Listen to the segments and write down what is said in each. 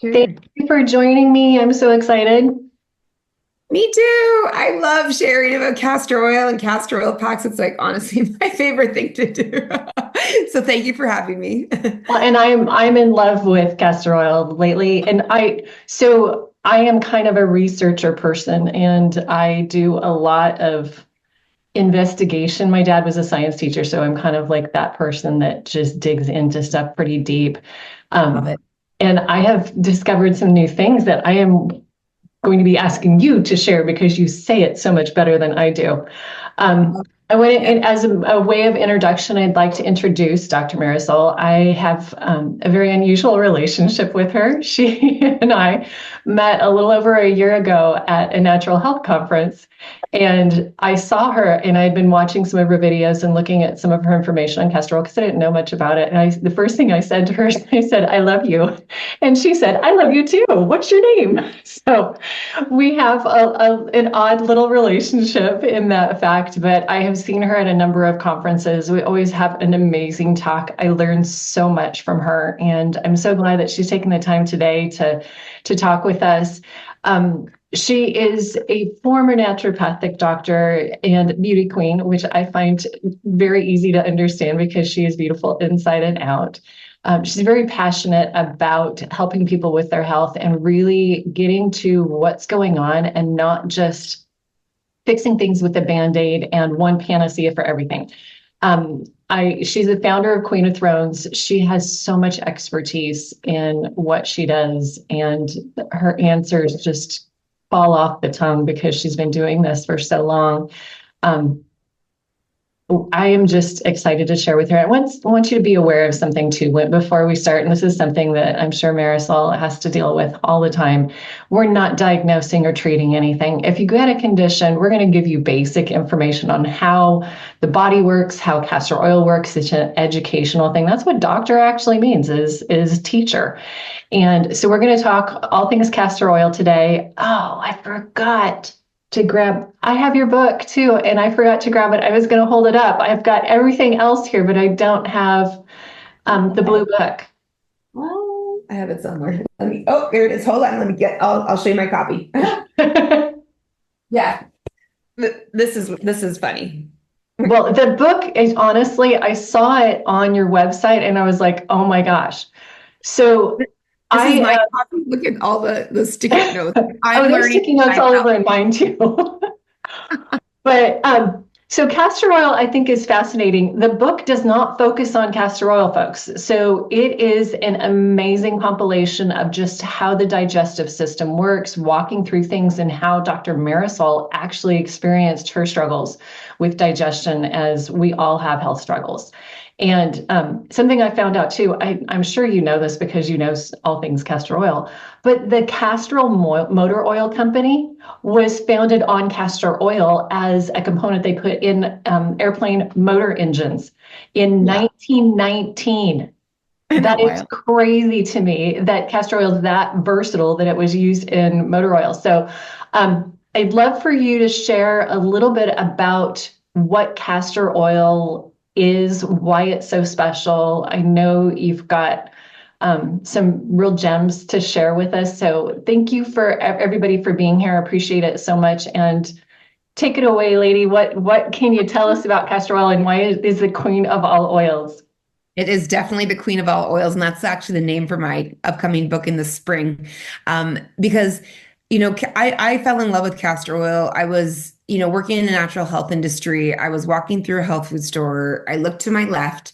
Sure. Thank you for joining me. I'm so excited. Me too. I love sharing about castor oil and castor oil packs. It's like honestly my favorite thing to do. So thank you for having me. Well, and I'm in love with castor oil lately. And I am kind of a researcher person and I do a lot of investigation. My dad was a science teacher, so I'm kind of like that person that just digs into stuff pretty deep. Love Um, it. and I have discovered some new things that I am going to be asking you to share because you say it so much better than I do. Um, I want to, Yeah. as a way of introduction, I'd like to introduce Dr. Marisol. I have a very unusual relationship with her. She and I met a little over a year ago at a natural health conference. And I saw her, and I'd been watching some of her videos and looking at some of her information on castor oil because I didn't know much about it. And the first thing I said to her, I said, "I love you." And she said, "I love you too. What's your name?" So we have an odd little relationship in that fact, but I have seen her at a number of conferences. We always have an amazing talk. I learned so much from her, and I'm so glad that she's taken the time today to talk with us. She is a former naturopathic doctor and beauty queen, which I find very easy to understand because she is beautiful inside and out. She's very passionate about helping people with their health and really getting to what's going on and not just fixing things with a band-aid and one panacea for everything. She's the founder of Queen of Thrones. She has so much expertise in what she does, and her answers just fall off the tongue because she's been doing this for so long. Um, I am just excited to share with her. I want you to be aware of something too before we start, and this is something that I'm sure Marisol has to deal with all the time. We're not diagnosing or treating anything. If you get a condition, we're going to give you basic information on how the body works, how castor oil works. It's an educational thing. That's what doctor actually means is teacher. And so we're going to talk all things castor oil today. Oh, I forgot to grab. I have your book too, and I forgot to grab it. I was going to hold it up. I've got everything else here, but I don't have the blue book. Well, I have it somewhere. Oh, there it is. Hold on. I'll show you my copy. Yeah. This is funny. Well, the book is honestly, I saw it on your website and I was like, oh my gosh. So This is I, my copy. Look at all the sticky notes. oh, I'm there's learning sticky notes by all how. over in mine too. But so castor oil, I think, is fascinating. The book does not focus on castor oil, folks. So it is an amazing compilation of just how the digestive system works, walking through things, and how Dr. Marisol actually experienced her struggles with digestion, as we all have health struggles. And something I found out too, I'm sure you know this because you know all things castor oil, but the Castrol Motor Oil Company was founded on castor oil as a component they put in airplane motor engines in Yeah. 1919. Isn't that That is wild? crazy to me that castor oil is that versatile that it was used in motor oil. So I'd love for you to share a little bit about what castor oil is, why it's so special. I know you've got some real gems to share with us. So thank you for everybody for being here. I appreciate it so much. And take it away, lady. What can you tell us about castor oil and why it is the queen of all oils? It is definitely the queen of all oils, and that's actually the name for my upcoming book in the spring. Because, I fell in love with castor oil. I was, working in the natural health industry. I was walking through a health food store. I looked to my left,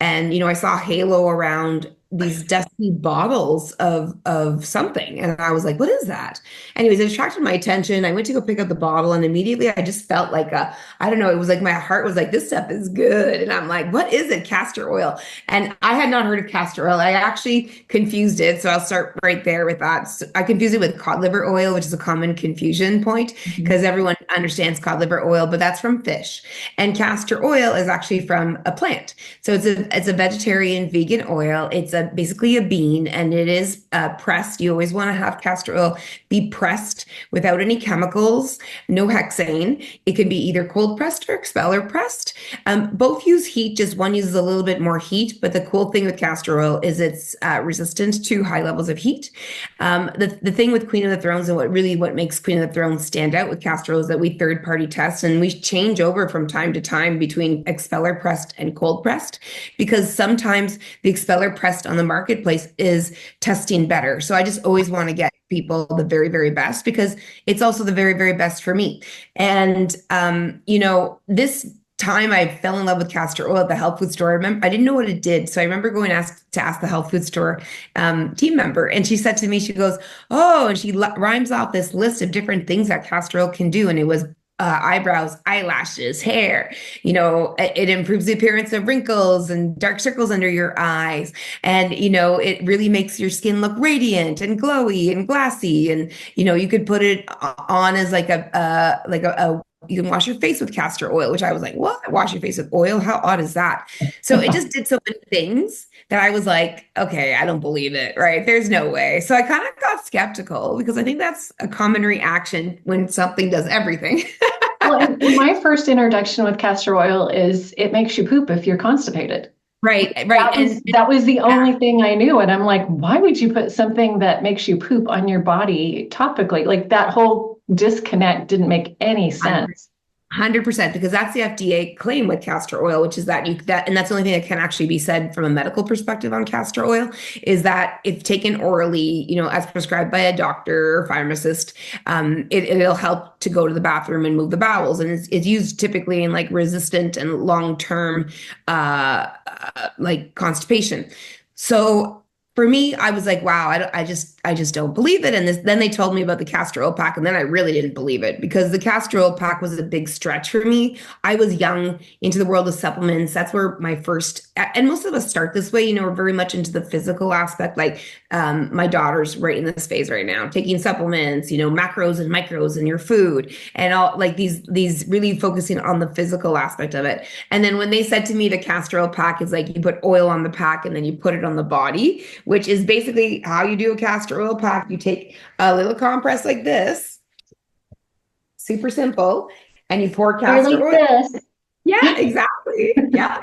and I saw a halo around these dusty bottles of something, and I was like, "What is that?" Anyways, it attracted my attention. I went to go pick up the bottle, and immediately I just felt like I don't know, it was like my heart was like, "This stuff is good," and I'm like, "What is it?" Castor oil, and I had not heard of castor oil. I actually confused it, so I'll start right there with that. So I confused it with cod liver oil, which is a common confusion point Mhm. because everyone understands cod liver oil, but that's from fish, and castor oil is actually from a plant. So it's a vegetarian vegan oil. It's a basically a bean, and it is pressed. You always want to have castor oil be pressed without any chemicals, no hexane. It can be either cold pressed or expeller pressed. Both use heat, just one uses a little bit more heat. But the cool thing with castor oil is it's resistant to high levels of heat. The thing with Queen of the Thrones, and what makes Queen of the Thrones stand out with castor oil, is that we third party test, and we change over from time to time between expeller pressed and cold pressed, because sometimes the expeller pressed on the marketplace is testing better. So I just always want to get people the very, very best, because it's also the very, very best for me. And this time I fell in love with castor oil at the health food store. I didn't know what it did. So I remember going to ask the health food store team member. And she said to me, she goes, oh, and she rhymes off this list of different things that castor oil can do. And it was eyebrows, eyelashes, hair. It improves the appearance of wrinkles and dark circles under your eyes. And, it really makes your skin look radiant and glowy and glassy. And, you could put it on as like a you can wash your face with castor oil, which I was like, what? Wash your face with oil? How odd is that? So it just did so many things that I was like, okay, I don't believe it, right? There's no way. So I kind of got skeptical, because I think that's a common reaction when something does everything. Well, and my first introduction with castor oil is it makes you poop if you're constipated. Right. That was the only thing I knew. And I'm like, why would you put something that makes you poop on your body topically? Like, that whole disconnect didn't make any sense. 100%, because that's the FDA claim with castor oil, which is and that's the only thing that can actually be said from a medical perspective on castor oil, is that if taken orally, as prescribed by a doctor or pharmacist, it'll help to go to the bathroom and move the bowels. And it's used typically in like resistant and long-term like constipation. So for me, I was like, wow, I just don't believe it. And then they told me about the castor oil pack, and then I really didn't believe it, because the castor oil pack was a big stretch for me. I was young, into the world of supplements. That's where my first, and most of us start this way, we're very much into the physical aspect. Like my daughter's right in this phase right now, taking supplements, macros and micros in your food, and all like these really focusing on the physical aspect of it. And then when they said to me the castor oil pack is like, you put oil on the pack and then you put it on the body, which is basically how you do a castor oil pack. You take a little compress like this, super simple, and you pour castor oil. This. Yeah, exactly. Yeah.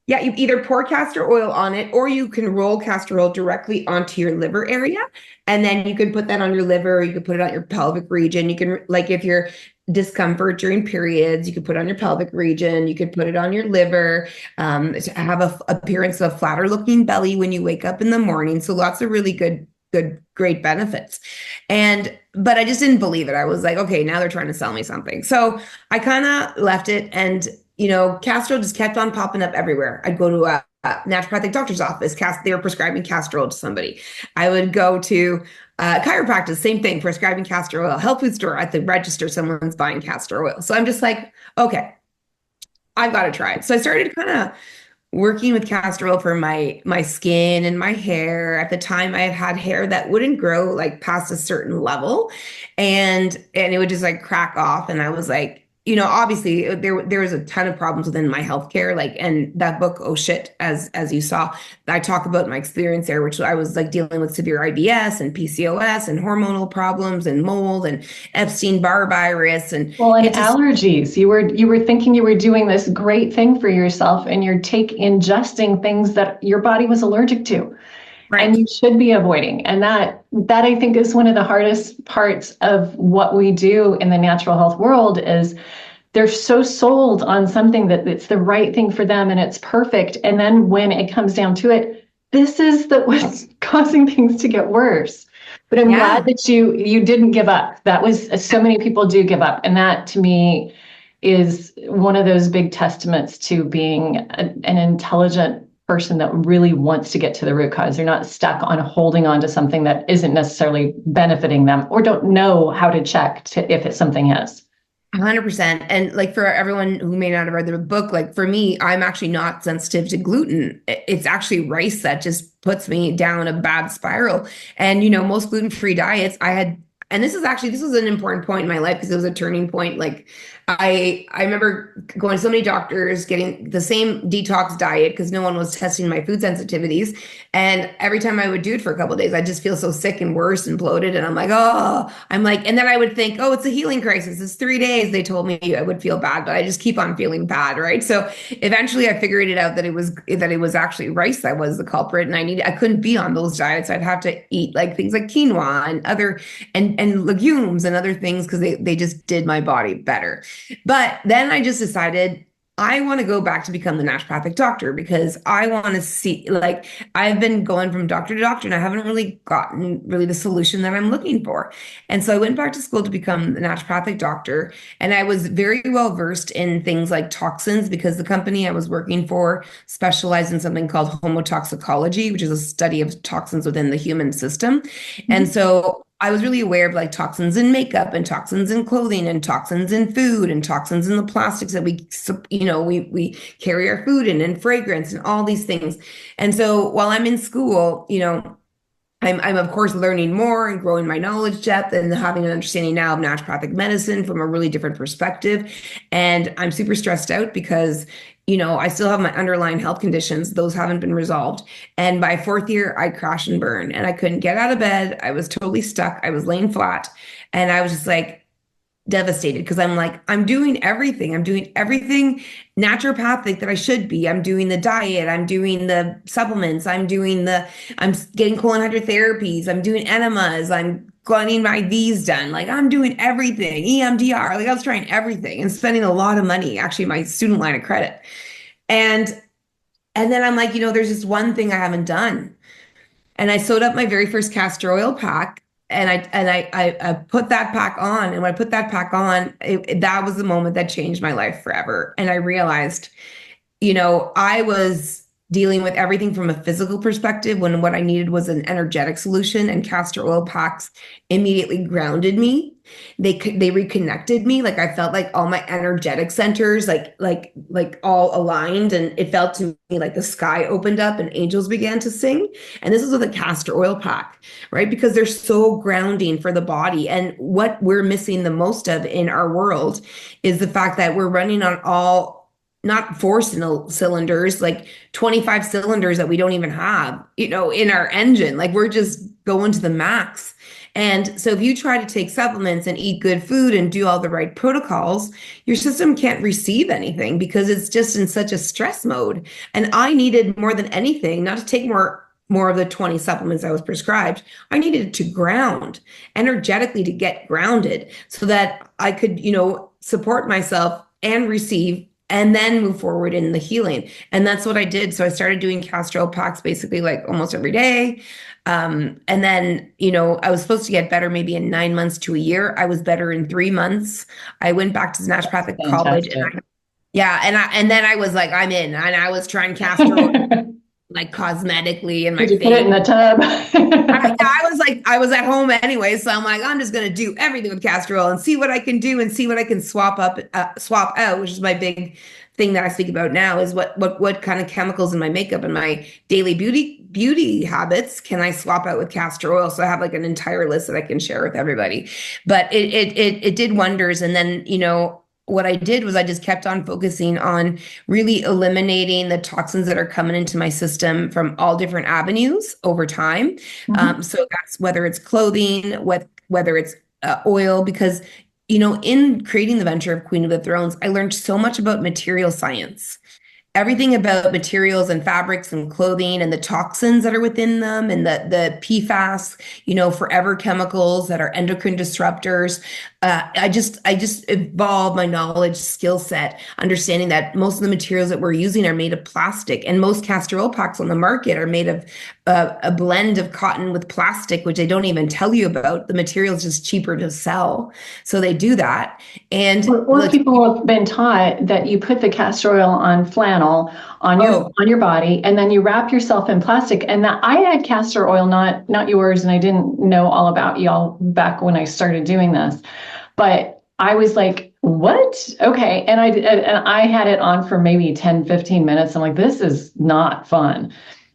Yeah, you either pour castor oil on it, or you can roll castor oil directly onto your liver area. And then you can put that on your liver, or you can put it on your pelvic region. You can, like, if you're discomfort during periods, you could put it on your pelvic region, you could put it on your liver, to have a appearance of a flatter looking belly when you wake up in the morning. So lots of really great benefits. But I just didn't believe it. I was like, okay, now they're trying to sell me something. So I kind of left it, and castor oil just kept on popping up everywhere. I'd go to a naturopathic doctor's office, they were prescribing castor oil to somebody. I would go to chiropractic, same thing, prescribing castor oil. Health food store, at the register, someone's buying castor oil. So I'm just like, okay, I've got to try it. So I started kind of working with castor oil for my skin and my hair. At the time, I had hair that wouldn't grow like past a certain level, and it would just like crack off. And I was like, obviously there was a ton of problems within my healthcare, like, and that book, Oh Shit, as you saw, I talk about my experience there, which I was like dealing with severe IBS and PCOS and hormonal problems and mold and Epstein-Barr virus and allergies. You were thinking you were doing this great thing for yourself, and you're ingesting things that your body was allergic to. Right. And you should be avoiding. And that I think is one of the hardest parts of what we do in the natural health world, is they're so sold on something that it's the right thing for them and it's perfect. And then when it comes down to it, this is what's causing things to get worse. But I'm glad that you didn't give up. That was, so many people do give up. And that, to me, is one of those big testaments to being an intelligent person that really wants to get to the root cause. They're not stuck on holding on to something that isn't necessarily benefiting them, or don't know how to check if it's something is. 100%. And like, for everyone who may not have read the book, like for me, I'm actually not sensitive to gluten. It's actually rice that just puts me down a bad spiral. And, most gluten-free diets, and this was an important point in my life because it was a turning point. Like I remember going to so many doctors, getting the same detox diet because no one was testing my food sensitivities. And every time I would do it for a couple of days, I just feel so sick and worse and bloated. And I'm like, and then I would think, oh, it's a healing crisis. It's 3 days. They told me I would feel bad, but I just keep on feeling bad, right? So eventually I figured it out that it was actually rice that was the culprit, and I couldn't be on those diets. I'd have to eat like things like quinoa and other and legumes and other things because they just did my body better. But then I just decided I want to go back to become the naturopathic doctor because I want to see, like, I've been going from doctor to doctor and I haven't really gotten really the solution that I'm looking for. And so I went back to school to become the naturopathic doctor. And I was very well versed in things like toxins because the company I was working for specialized in something called homotoxicology, which is a study of toxins within the human system. And so I was really aware of like toxins in makeup and toxins in clothing and toxins in food and toxins in the plastics that we carry our food in and fragrance and all these things. And so while I'm in school, I'm of course learning more and growing my knowledge depth and having an understanding now of naturopathic medicine from a really different perspective. And I'm super stressed out because, I still have my underlying health conditions. Those haven't been resolved. And by fourth year, I crashed and burned and I couldn't get out of bed. I was totally stuck. I was laying flat and I was just like devastated because I'm like, I'm doing everything. I'm doing everything naturopathic that I should be. I'm doing the diet. I'm doing the supplements. I'm getting colon hydrotherapies. I'm doing enemas. I'm getting my V's done. Like I'm doing everything, EMDR. Like I was trying everything and spending a lot of money, actually my student line of credit. And then I'm like, there's just one thing I haven't done. And I sewed up my very first castor oil pack and I put that pack on. And when I put that pack on, that was the moment that changed my life forever. And I realized, I was dealing with everything from a physical perspective when what I needed was an energetic solution, and castor oil packs immediately grounded me. They reconnected me. Like I felt like all my energetic centers like all aligned, and it felt to me like the sky opened up and angels began to sing. And this is with a castor oil pack, right? Because they're so grounding for the body. And what we're missing the most of in our world is the fact that we're running on not four cylinders, like 25 cylinders that we don't even have, in our engine. Like we're just going to the max. And so if you try to take supplements and eat good food and do all the right protocols, your system can't receive anything because it's just in such a stress mode. And I needed more than anything, not to take more of the 20 supplements I was prescribed. I needed to ground energetically, to get grounded so that I could, support myself and receive and then move forward in the healing. And that's what I did. So I started doing castor oil packs basically like almost every day. And then, I was supposed to get better maybe in 9 months to a year. I was better in 3 months. I went back to naturopathic college. And then I was like, I'm in, and I was trying castor oil like cosmetically in my face. Put it in the tub? I was at home anyway, so I'm like, I'm just gonna do everything with castor oil and see what I can do and see what I can swap out, which is my big thing that I speak about now, is what kind of chemicals in my makeup and my daily beauty habits can I swap out with castor oil. So I have like an entire list that I can share with everybody. But it did wonders. And then what I did was I just kept on focusing on really eliminating the toxins that are coming into my system from all different avenues over time. So that's whether it's clothing, whether it's oil, because, in creating the venture of Queen of the Thrones, I learned so much about material science. Everything about materials and fabrics and clothing and the toxins that are within them and the PFAS, forever chemicals that are endocrine disruptors. I just evolved my knowledge skill set, understanding that most of the materials that we're using are made of plastic, and most castor oil packs on the market are made of a blend of cotton with plastic, which they don't even tell you about. The material is just cheaper to sell, so they do that. And or people have been taught that you put the castor oil on flannel on your body, and then you wrap yourself in plastic. And that I had castor oil, not yours, and I didn't know all about y'all back when I started doing this. But I was like, what? Okay. And I had it on for maybe 10, 15 minutes. I'm like, this is not fun.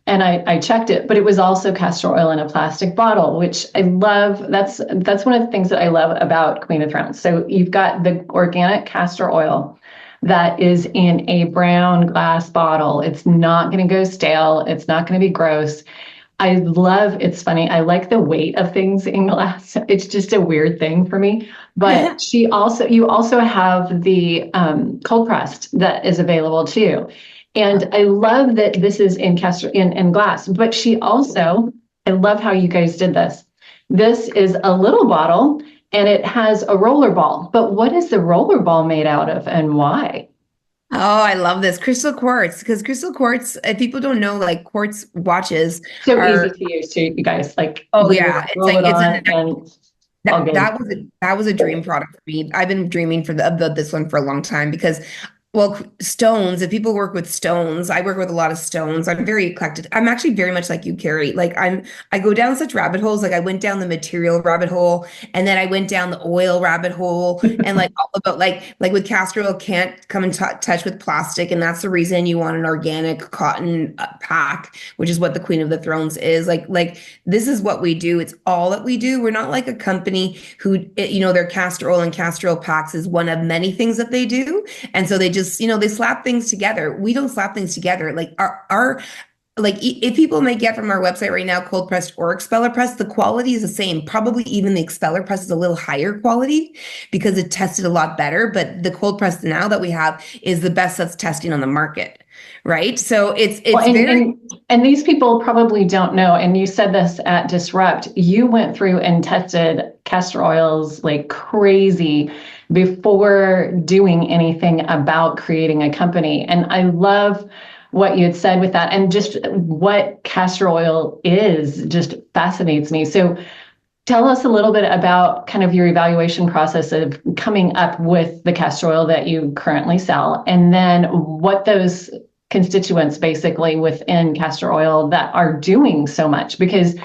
And I checked it, but it was also castor oil in a plastic bottle, which I love. That's one of the things that I love about Queen of Thrones. So you've got the organic castor oil that is in a brown glass bottle. It's not going to go stale. It's not going to be gross. It's funny. I like the weight of things in glass. It's just a weird thing for me. But you also have the cold pressed that is available too. And I love that this is in castor in glass, but I love how you guys did this. This is a little bottle and it has a roller ball. But what is the roller ball made out of and why? Oh, I love this crystal quartz, because crystal quartz, if people don't know, like quartz watches So easy are, to use too, you guys. Like oh literally yeah, it's roll like it it's on a and all that good. that was a dream product for me. I've been dreaming about this one for a long time because, well, stones, if people work with stones, I work with a lot of stones. I'm very eclectic. I'm actually very much like you, Kari. I go down such rabbit holes. Like I went down the material rabbit hole, and then I went down the oil rabbit hole, and like all about like with castor oil can't come in touch with plastic, and that's the reason you want an organic cotton pack, which is what the Queen of the Thrones is. Like this is what we do. It's all that we do. We're not like a company who, their castor oil and castor oil packs is one of many things that they do. And so they just, they slap things together. We don't slap things together. Like if people may get from our website right now, cold pressed or expeller press, the quality is the same. Probably even the expeller press is a little higher quality because it tested a lot better. But the cold press now that we have is the best that's testing on the market. Right. So it's Well, very. and these people probably don't know. And you said this at Disrupt. You went through and tested castor oils like crazy before doing anything about creating a company. And I love what you had said with that, and just what castor oil is just fascinates me. So tell us a little bit about kind of your evaluation process of coming up with the castor oil that you currently sell, and then what those constituents basically within castor oil that are doing so much, because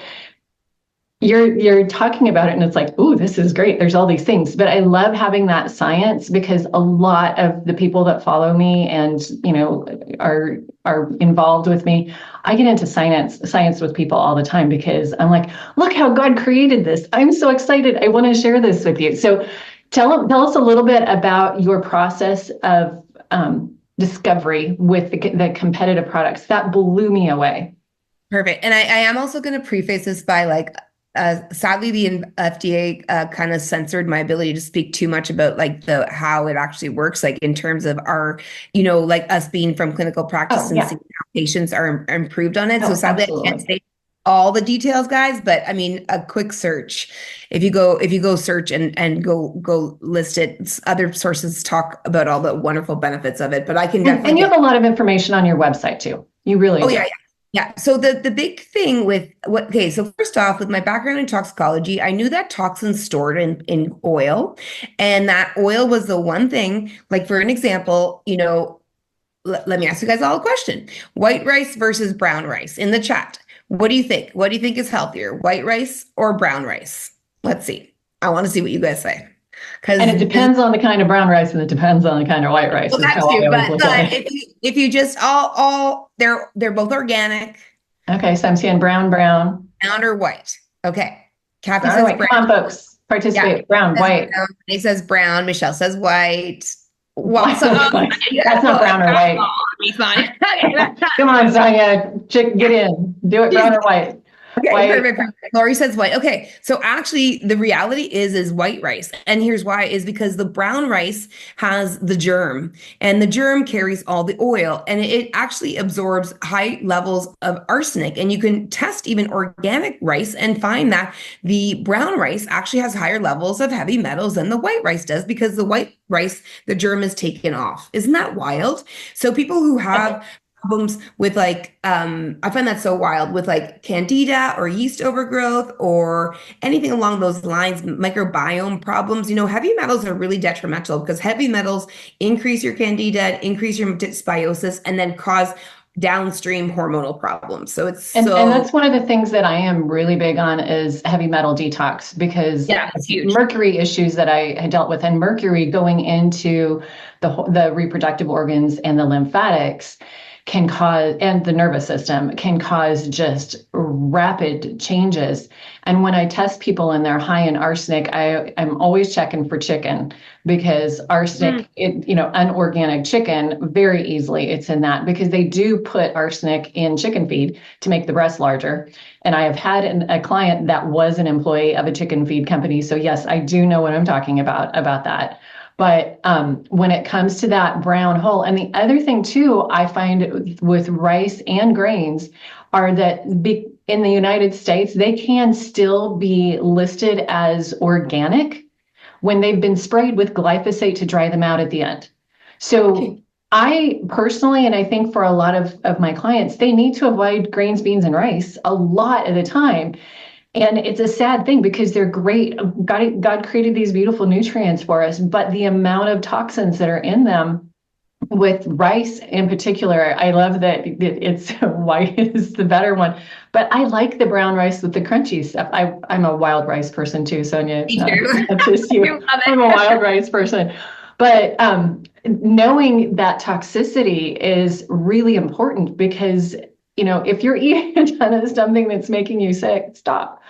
you're talking about it and it's like, oh, this is great. There's all these things, but I love having that science, because a lot of the people that follow me and are involved with me, I get into science with people all the time, because I'm like, look how God created this. I'm so excited. I want to share this with you. So tell us a little bit about your process of discovery with the competitive products. That blew me away. Perfect. And I am also going to preface this by sadly, the FDA kind of censored my ability to speak too much about like how it actually works, like in terms of our, like us being from clinical practice Oh, and yeah. seeing how patients are improved on it. So Oh, sadly, I can't absolutely. say all the details, guys, but I mean, a quick search. If you go search and go list it, other sources talk about all the wonderful benefits of it. But I can definitely And you get. have a lot of information on your website too. You really Oh do. yeah, yeah. So the big thing with okay, so first off, with my background in toxicology, I knew that toxins stored in oil, and that oil was the one thing, like for an example, let me ask you guys all a question. White rice versus brown rice in the chat. What do you think? What do you think is healthier, white rice or brown rice? Let's see. I want to see what you guys say. And it Because depends on the kind of brown rice, and it depends on the kind of white rice, well, is that how I too, always but look at it. if you just all they're both organic, Okay, so I'm seeing brown, brown, brown or white. Okay. Kathy brown or says white. brown. Come on, folks, Yeah. participate. Brown, Says white. brown. He says brown. Michelle says white. Well, White, so white. yeah, That's not brown or white. he's fine. Okay, that's not. Come on, Sonia, chick, get in. Do it brown or white. Okay, White. perfect. Lori says white. Okay, so actually, the reality is white rice, and here's why: is because the brown rice has the germ, and the germ carries all the oil, and it actually absorbs high levels of arsenic. And you can test even organic rice and find that the brown rice actually has higher levels of heavy metals than the white rice does, because the white rice, the germ is taken off. Isn't that wild? So people who have problems with I find that so wild with like candida or yeast overgrowth or anything along those lines, microbiome problems. Heavy metals are really detrimental because heavy metals increase your candida, increase your dysbiosis, and then cause downstream hormonal problems. So it's And that's one of the things that I am really big on is heavy metal detox, because yeah, it's huge. mercury issues that I had dealt with, and mercury going into the reproductive organs and the lymphatics, can cause, and the nervous system can cause just rapid changes. And when I test people and they're high in arsenic, I'm always checking for chicken, because arsenic, unorganic chicken, very easily it's in that, because they do put arsenic in chicken feed to make the breast larger. And I have had a client that was an employee of a chicken feed company. So yes, I do know what I'm talking about that. But when it comes to that brown hull, and the other thing too, I find with rice and grains are that in the United States, they can still be listed as organic when they've been sprayed with glyphosate to dry them out at the end. So I personally, and I think for a lot of my clients, they need to avoid grains, beans, and rice a lot of the time. And it's a sad thing, because they're great. God created these beautiful nutrients for us, but the amount of toxins that are in them, with rice in particular, I love that it's white is the better one, but I like the brown rice with the crunchy stuff. I'm a wild rice person too, Sonia. Me too. Not just you. I'm a wild rice person. But knowing that toxicity is really important, because if you're eating a ton of something that's making you sick, stop.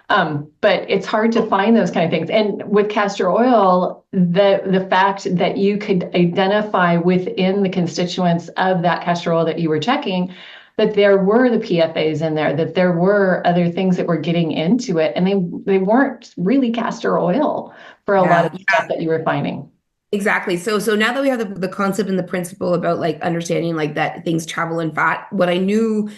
But it's hard to find those kind of things. And with castor oil, the fact that you could identify within the constituents of that castor oil that you were checking, that there were the PFAs in there, that there were other things that were getting into it, and they weren't really castor oil for a lot of the stuff that you were finding. Exactly. So now that we have the concept and the principle about like understanding like that things travel in fat, what I knew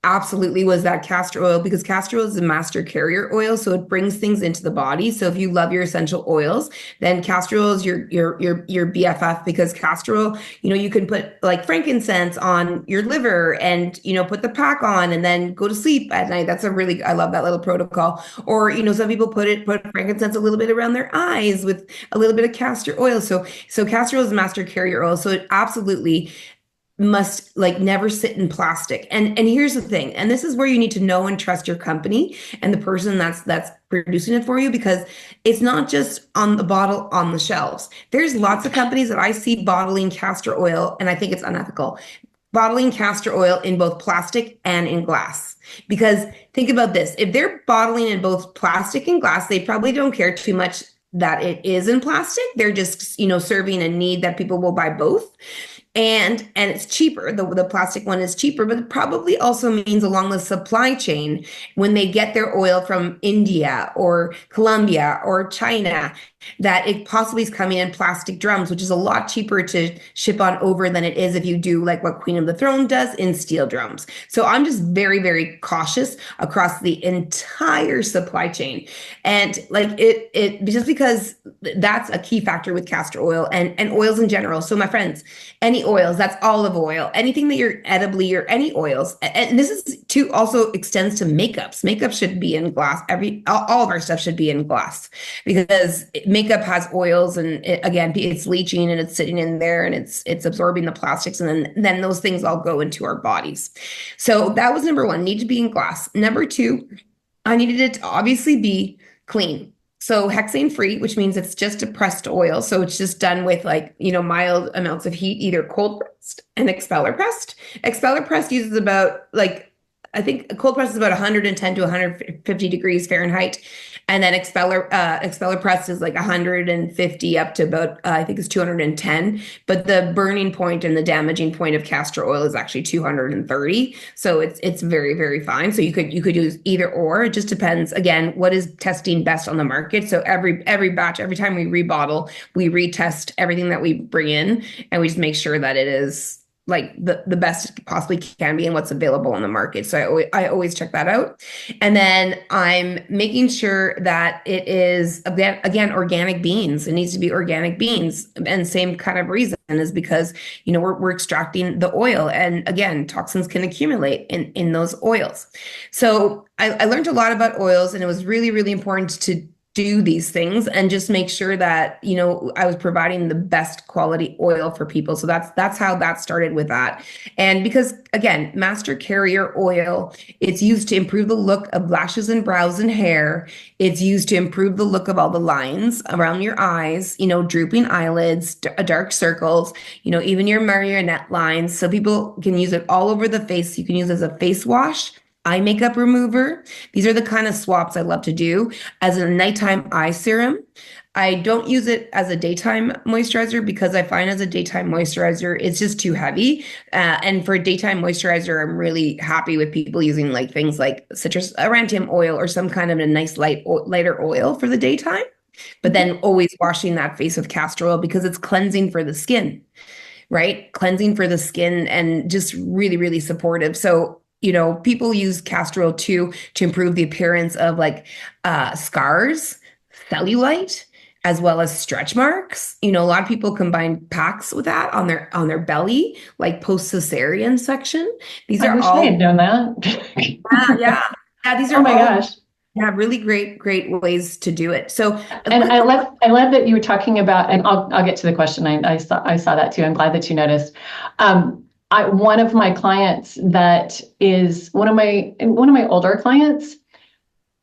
absolutely was that castor oil, because castor oil is a master carrier oil, so it brings things into the body. So if you love your essential oils, then castor oil is your BFF, because castor oil, you can put like frankincense on your liver and put the pack on and then go to sleep at night. I love that little protocol. Or some people put frankincense a little bit around their eyes with a little bit of castor oil. So castor oil is a master carrier oil, so it absolutely must like never sit in plastic. And here's the thing, and this is where you need to know and trust your company and the person that's producing it for you, because it's not just on the bottle on the shelves. There's lots of companies that I see bottling castor oil, and I think it's unethical, bottling castor oil in both plastic and in glass. Because think about this, if they're bottling in both plastic and glass, they probably don't care too much that it is in plastic. They're just serving a need that people will buy both. And it's cheaper. The plastic one is cheaper, but it probably also means along the supply chain, when they get their oil from India or Colombia or China, that it possibly is coming in plastic drums, which is a lot cheaper to ship on over than it is if you do like what Queen of the Throne does in steel drums. So I'm just very, very cautious across the entire supply chain. And like it just because that's a key factor with castor oil and oils in general. So my friends, any oils, that's olive oil, anything that you're edibly, or any oils. And this is too also extends to makeups. Makeup should be in glass. All of our stuff should be in glass, because makeup has oils, and it's leaching and it's sitting in there and it's absorbing the plastics, and then those things all go into our bodies. So that was number one, need to be in glass. Number two, I needed it to obviously be clean. So hexane-free, which means it's just a pressed oil. So it's just done with like, mild amounts of heat, either cold pressed and expeller pressed. Expeller pressed uses about I think a cold press is about 110 to 150 degrees Fahrenheit. And then expeller press is like 150 up to about, I think it's 210. But the burning point and the damaging point of castor oil is actually 230. So it's very, very fine. So you could use either or. It just depends, again, what is testing best on the market. So every batch, every time we rebottle, we retest everything that we bring in, and we just make sure that it is like the best it possibly can be and what's available on the market. So I always check that out. And then I'm making sure that it is, again, organic beans. It needs to be organic beans. And same kind of reason is because, we're extracting the oil. And again, toxins can accumulate in those oils. So I learned a lot about oils, and it was really, really important do these things and just make sure that, I was providing the best quality oil for people. So that's how that started with that. And because again, master carrier oil, it's used to improve the look of lashes and brows and hair. It's used to improve the look of all the lines around your eyes, drooping eyelids, dark circles, even your marionette lines. So people can use it all over the face. You can use it as a face wash, eye makeup remover. These are the kind of swaps I love to do as a nighttime eye serum. I don't use it as a daytime moisturizer because I find as a daytime moisturizer, it's just too heavy. And for a daytime moisturizer, I'm really happy with people using like things like citrus aurantium oil or some kind of a nice lighter oil for the daytime. But then always washing that face with castor oil because it's cleansing for the skin, right? Cleansing for the skin and just really, really supportive. So people use castor oil too to improve the appearance of like scars, cellulite, as well as stretch marks. A lot of people combine packs with that on their belly, like post-cesarean section. These I are wish all I had done that. yeah. These Oh are my all gosh. really great ways to do it. So a And quick I love that you were talking about, and I'll get to the question. I saw that too. I'm glad that you noticed. One of my clients that is one of my older clients.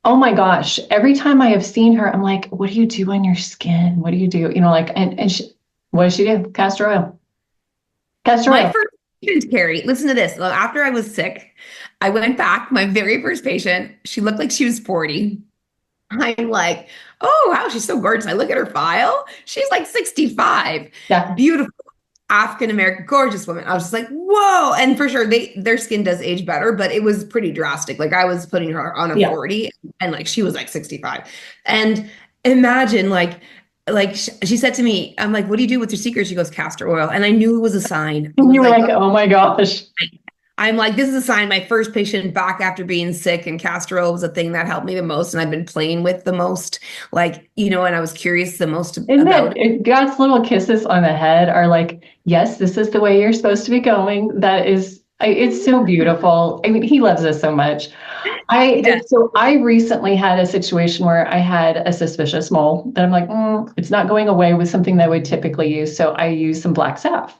Oh my gosh! Every time I have seen her, I'm like, "What do you do on your skin? What do you do?" What does she do? Castor oil. Castor My oil. first patient, Carrie, listen to this. Well, after I was sick, I went back. My very first patient, she looked like she was 40. I'm like, oh, wow, she's so gorgeous. I look at her file. She's like 65. Yeah. Beautiful African American, gorgeous woman. I was just like, whoa. And for sure, their skin does age better, but it was pretty drastic. Like I was putting her on a Yeah. 40 and like she was like 65. And imagine she said to me, I'm like, what do you do with your secret? She goes, castor oil. And I knew it was a sign. I And was you were like, like, "Oh my gosh." I'm like, this is a sign. My first patient back after being sick, and castor oil was the thing that helped me the most, and I've been playing with the most, and I was curious the most Isn't about it. God's little kisses on the head are like, yes, this is the way you're supposed to be going. It's so beautiful. I mean, he loves us so much. Yeah. So I recently had a situation where I had a suspicious mole that I'm like, it's not going away with something that I would typically use. So I used some black salve.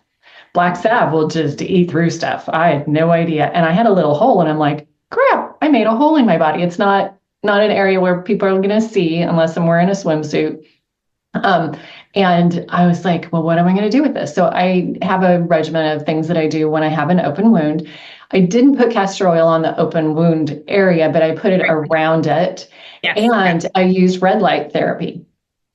Black salve will just eat through stuff. I had no idea. And I had a little hole and I'm like, crap, I made a hole in my body. It's not an area where people are going to see unless I'm wearing a swimsuit. And I was like, well, what am I going to do with this? So I have a regimen of things that I do when I have an open wound. I didn't put castor oil on the open wound area, but I put it around it. Yes. And I used red light therapy.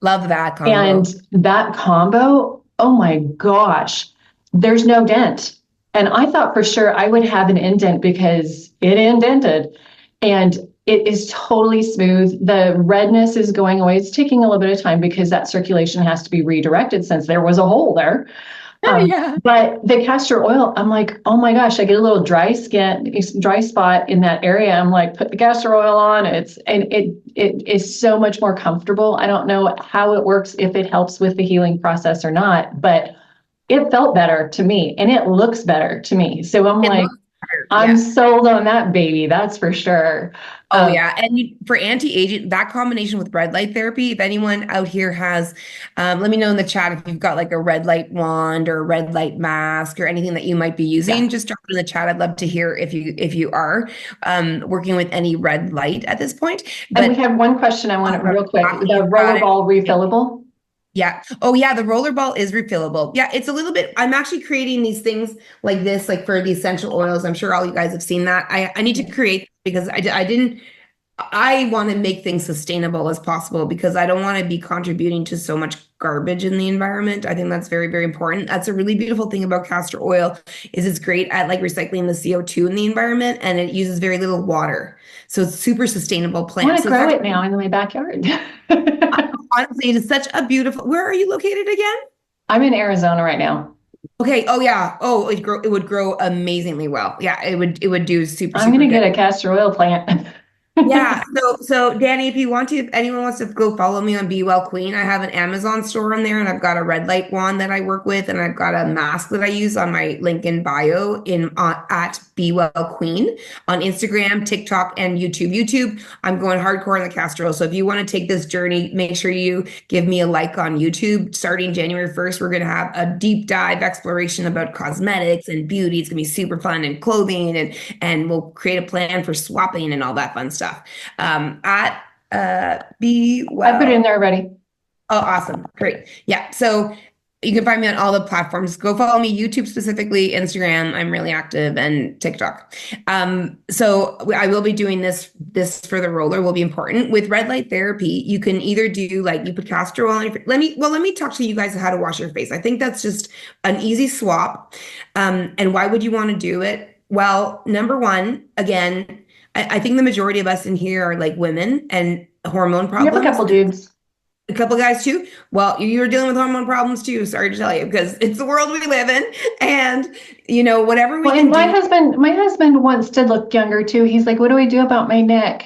Love that combo. And that combo, oh my gosh, there's no dent. And I thought for sure I would have an indent because it indented. And it is totally smooth. The redness is going away. It's taking a little bit of time because that circulation has to be redirected since there was a hole there. Yeah. But the castor oil, I'm like, oh my gosh, I get a little dry spot in that area. I'm like, put the castor oil on. It is so much more comfortable. I don't know how it works, if it helps with the healing process or not, but it felt better to me and it looks better to me. So I'm like, I'm sold on that baby. That's for sure. Oh yeah. And for anti-aging, that combination with red light therapy, if anyone out here has, let me know in the chat if you've got like a red light wand or a red light mask or anything that you might be using. Just drop it in the chat. I'd love to hear if you are working with any red light at this point. But and we have one question I want to real quick. The rollerball refillable. Yeah. Oh, yeah. The rollerball is refillable. Yeah. It's a little bit, I'm actually creating these things like this, like for the essential oils. I'm sure all you guys have seen that. I need to create because I want to make things sustainable as possible because I don't want to be contributing to so much garbage in the environment. I think that's very, very important. That's a really beautiful thing about castor oil is it's great at like recycling the CO2 in the environment and it uses very little water. So it's super sustainable plant. I want to grow it now in my backyard. Honestly, it is such a beautiful. Where are you located again? I'm in Arizona right now. Okay. Oh yeah. Oh, it would grow amazingly well. Yeah, it would do super. I'm going to good. get a castor oil plant. Yeah. So Danny, if you want to, if anyone wants to go follow me on Be Well Queen, I have an Amazon store on there, and I've got a red light wand that I work with, and I've got a mask that I use on my link in bio at Be Well Queen on Instagram, TikTok, and YouTube. YouTube, I'm going hardcore on the castor oil. So if you want to take this journey, make sure you give me a like on YouTube. Starting January 1st, we're going to have a deep dive exploration about cosmetics and beauty. It's going to be super fun, and clothing, and we'll create a plan for swapping and all that fun stuff. At Be I put it in Well. there already. Oh, awesome. Great. Yeah. So you can find me on all the platforms. Go follow me, YouTube specifically, Instagram. I'm really active, and TikTok. So I will be doing this for the roller will be important. With red light therapy, you can either do like you put castor oil on your, let me talk to you guys how to wash your face. I think that's just an easy swap. And why would you want to do it? Well, number one, again, I think the majority of us in here are like women and hormone You have a problems. couple dudes. A couple guys too. Well, you're dealing with hormone problems too. Sorry to tell you, because it's the world we live in, and whatever we Well, can and do. my husband wants to look younger too. He's like, "What do we do about my neck?"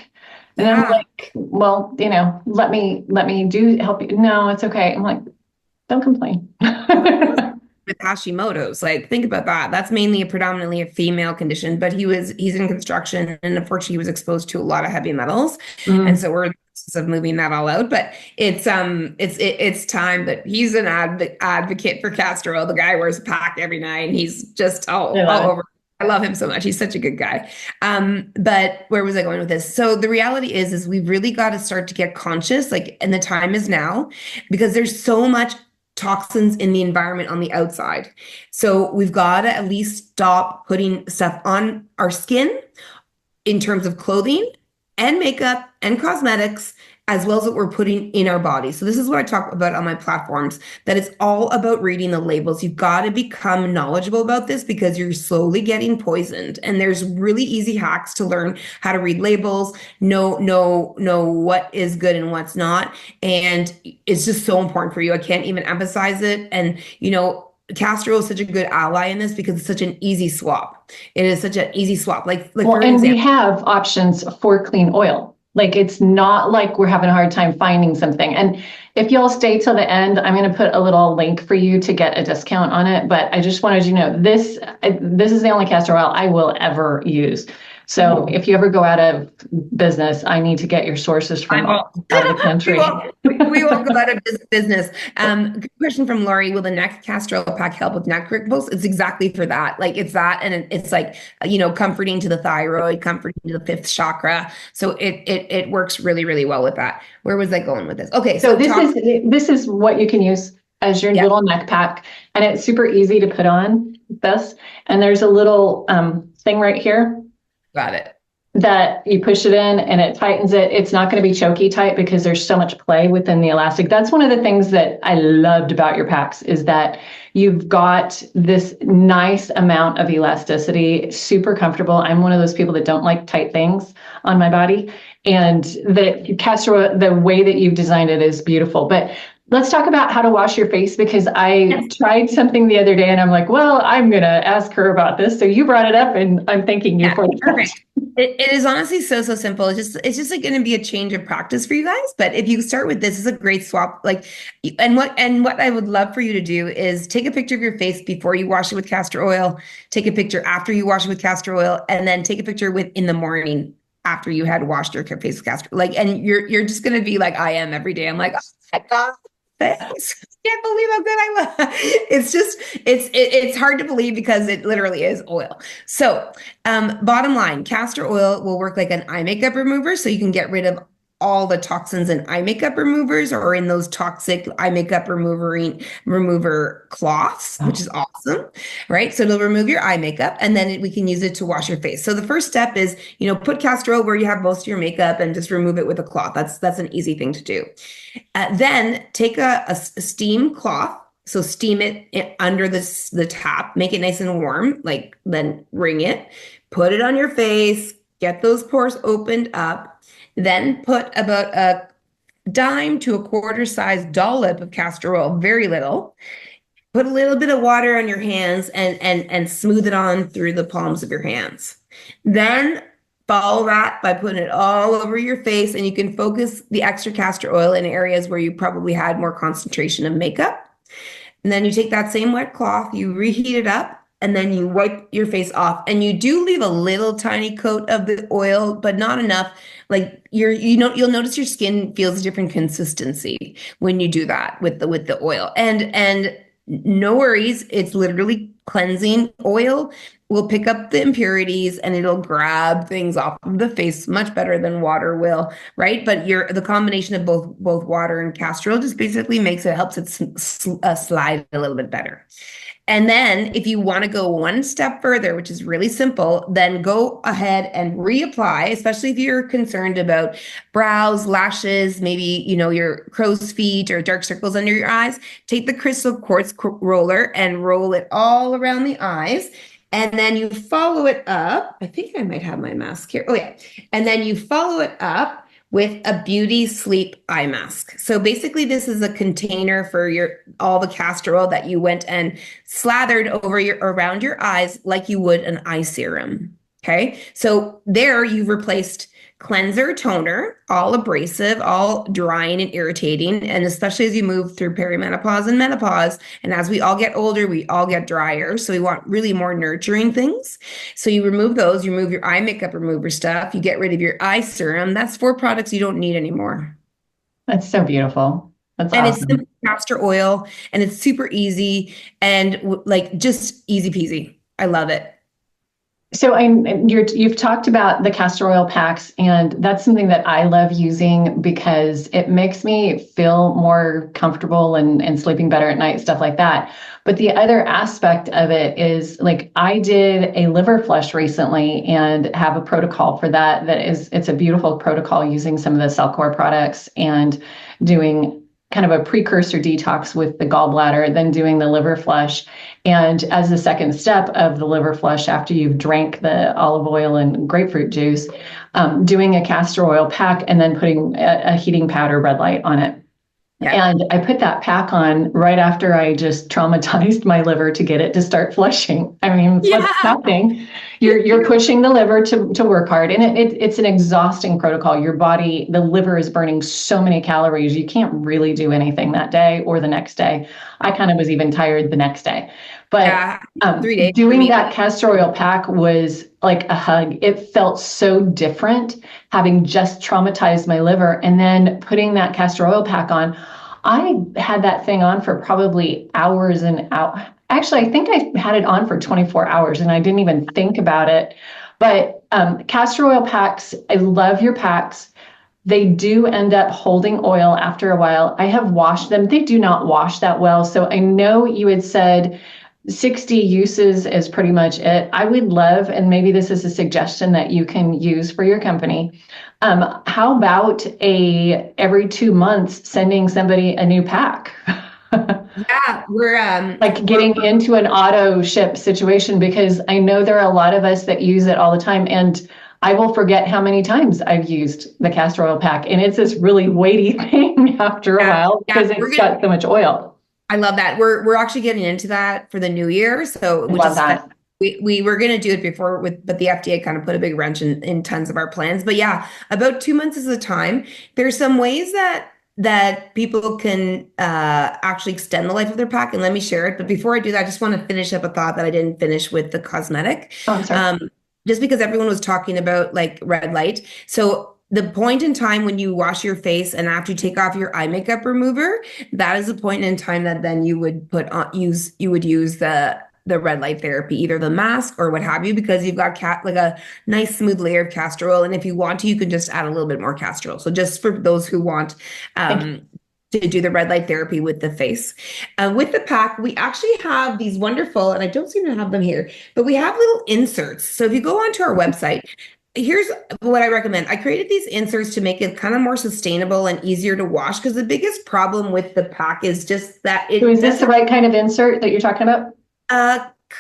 And I'm Yeah, like, "Well, let me do help you." No, it's okay. I'm like, "Don't complain." with Hashimoto's, like think about that. That's mainly predominantly a female condition, but he's in construction, and unfortunately, he was exposed to a lot of heavy metals, and Mm, so we're in the process of moving that all out. But it's time. But he's an advocate for castor oil. The guy wears a pack every night, and he's just I all love it. over. I love him so much. He's such a good guy. But where was I going with this? So the reality is we've really got to start to get conscious, like, and the time is now, because there's so much toxins in the environment on the outside. So we've got to at least stop putting stuff on our skin in terms of clothing and makeup and cosmetics, as well as what we're putting in our body. So this is what I talk about on my platforms, that it's all about reading the labels. You've got to become knowledgeable about this, because you're slowly getting poisoned. And there's really easy hacks to learn how to read labels, know what is good and what's not. And it's just so important for you. I can't even emphasize it. And castor oil is such a good ally in this, because it's such an easy swap. It is such an easy swap. Like Well, for and we example, have options for clean oil. Like it's not like we're having a hard time finding something. And if you'll stay till the end, I'm going to put a little link for you to get a discount on it. But I just wanted you to know this is the only castor oil I will ever use. So if you ever go out of business, I need to get your sources I from won't. out of the We country. won't. We won't go out of business. Good question from Lori. Will the neck castor oil pack help with neck wrinkles? It's exactly for that. Like it's that, and it's like comforting to the thyroid, comforting to the fifth chakra. So it works really really well with that. Where was I going with this? Okay, So so talk. this is what you can use as your Yeah, little neck pack, and it's super easy to put on this. And there's a little thing right here got it. that you push it in and it tightens it. It's not going to be choky tight because there's so much play within the elastic. That's one of the things that I loved about your packs, is that you've got this nice amount of elasticity, super comfortable. I'm one of those people that don't like tight things on my body. And the castor, the way that you've designed it is beautiful. But let's talk about how to wash your face, because I Yes. tried something the other day and I'm like, well, I'm going to ask her about this. So you brought it up and I'm thanking you Yeah, for that. perfect. It is honestly so simple. It's just like going to be a change of practice for you guys. But if you start with this, is a great swap. Like, and what I would love for you to do is take a picture of your face before you wash it with castor oil, take a picture after you wash it with castor oil, and then take a picture with in the morning after you had washed your face with castor. Like, and you're just going to be like I am every day. I'm like, oh my God, thanks. Can't believe how good I look. It's just it's hard to believe, because it literally is oil. So bottom line, castor oil will work like an eye makeup remover, so you can get rid of all the toxins in eye makeup removers, or in those toxic eye makeup remover cloths, which is awesome, right? So it'll remove your eye makeup, and then we can use it to wash your face. So the first step is, put castor oil where you have most of your makeup, and just remove it with a cloth. That's an easy thing to do. Then take a steam cloth. So steam it under the tap, make it nice and warm, like then wring it, put it on your face, get those pores opened up, then put about a dime to a quarter size dollop of castor oil, very little. Put a little bit of water on your hands, and smooth it on through the palms of your hands. Then follow that by putting it all over your face, and you can focus the extra castor oil in areas where you probably had more concentration of makeup. And then you take that same wet cloth, you reheat it up, and then you wipe your face off. And you do leave a little tiny coat of the oil, but not enough. Like you'll notice your skin feels a different consistency when you do that with the oil. And no worries, it's literally cleansing oil. Will pick up the impurities and it'll grab things off of the face much better than water will, right? But the combination of both water and castor oil just basically helps it slide a little bit better. And then if you want to go one step further, which is really simple, then go ahead and reapply, especially if you're concerned about brows, lashes, maybe, your crow's feet or dark circles under your eyes. Take the crystal quartz roller and roll it all around the eyes. And then you follow it up. I think I might have my mask here. Oh, yeah. And then you follow it up with a beauty sleep eye mask. So basically this is a container for all the castor oil that you went and slathered around your eyes like you would an eye serum. Okay. So there you've replaced cleanser, toner, all abrasive, all drying and irritating. And especially as you move through perimenopause and menopause, and as we all get older, we all get drier. So we want really more nurturing things. So you remove those, you remove your eye makeup remover stuff, you get rid of your eye serum. That's 4 products you don't need anymore. That's so beautiful. That's and awesome. It's simple castor oil, and it's super easy and like just easy peasy. I love it. So you've talked about the castor oil packs, and that's something that I love using because it makes me feel more comfortable and sleeping better at night, stuff like that. But the other aspect of it is, like, I did a liver flush recently and have a protocol for that. It's a beautiful protocol using some of the Cellcore products and doing kind of a precursor detox with the gallbladder, then doing the liver flush. And as the second step of the liver flush, after you've drank the olive oil and grapefruit juice, doing a castor oil pack and then putting a heating pad or red light on it. Yeah. And I put that pack on right after I just traumatized my liver to get it to start flushing. I mean, what's happening? You're pushing the liver to work hard, and it's an exhausting protocol. Your body, the liver is burning so many calories. You can't really do anything that day or the next day. I kind of was even tired the next day. But 3 days doing that castor oil pack was like a hug. It felt so different having just traumatized my liver, and then putting that castor oil pack on. I had that thing on for probably hours and hours. Actually, I think I had it on for 24 hours and I didn't even think about it. But castor oil packs, I love your packs. They do end up holding oil after a while. I have washed them. They do not wash that well. So I know you had said 60 uses is pretty much it. I would love, and maybe this is a suggestion that you can use for your company. How about every 2 months sending somebody a new pack? Yeah, we're like getting into an auto ship situation, because I know there are a lot of us that use it all the time, and I will forget how many times I've used the castor oil pack, and it's this really weighty thing after a while because it's got so much oil. I love that. We're actually getting into that for the new year. So we were going to do it before but the FDA kind of put a big wrench in tons of our plans. But yeah, about 2 months is the time. There's some ways that people can actually extend the life of their pack, and let me share it. But before I do that, I just want to finish up a thought that I didn't finish with the cosmetic. Oh, I'm sorry. Just because everyone was talking about like red light. So the point in time when you wash your face and after you take off your eye makeup remover, that is the point in time that then you would use the red light therapy, either the mask or what have you, because you've got like a nice smooth layer of castor oil. And if you want to, you can just add a little bit more castor oil. So just for those who want to do the red light therapy with the face. With the pack, we actually have these wonderful, and I don't seem to have them here, but we have little inserts. So if you go onto our website, here's what I recommend. I created these inserts to make it kind of more sustainable and easier to wash, because the biggest problem with the pack is just that So is this the right kind of insert that you're talking about?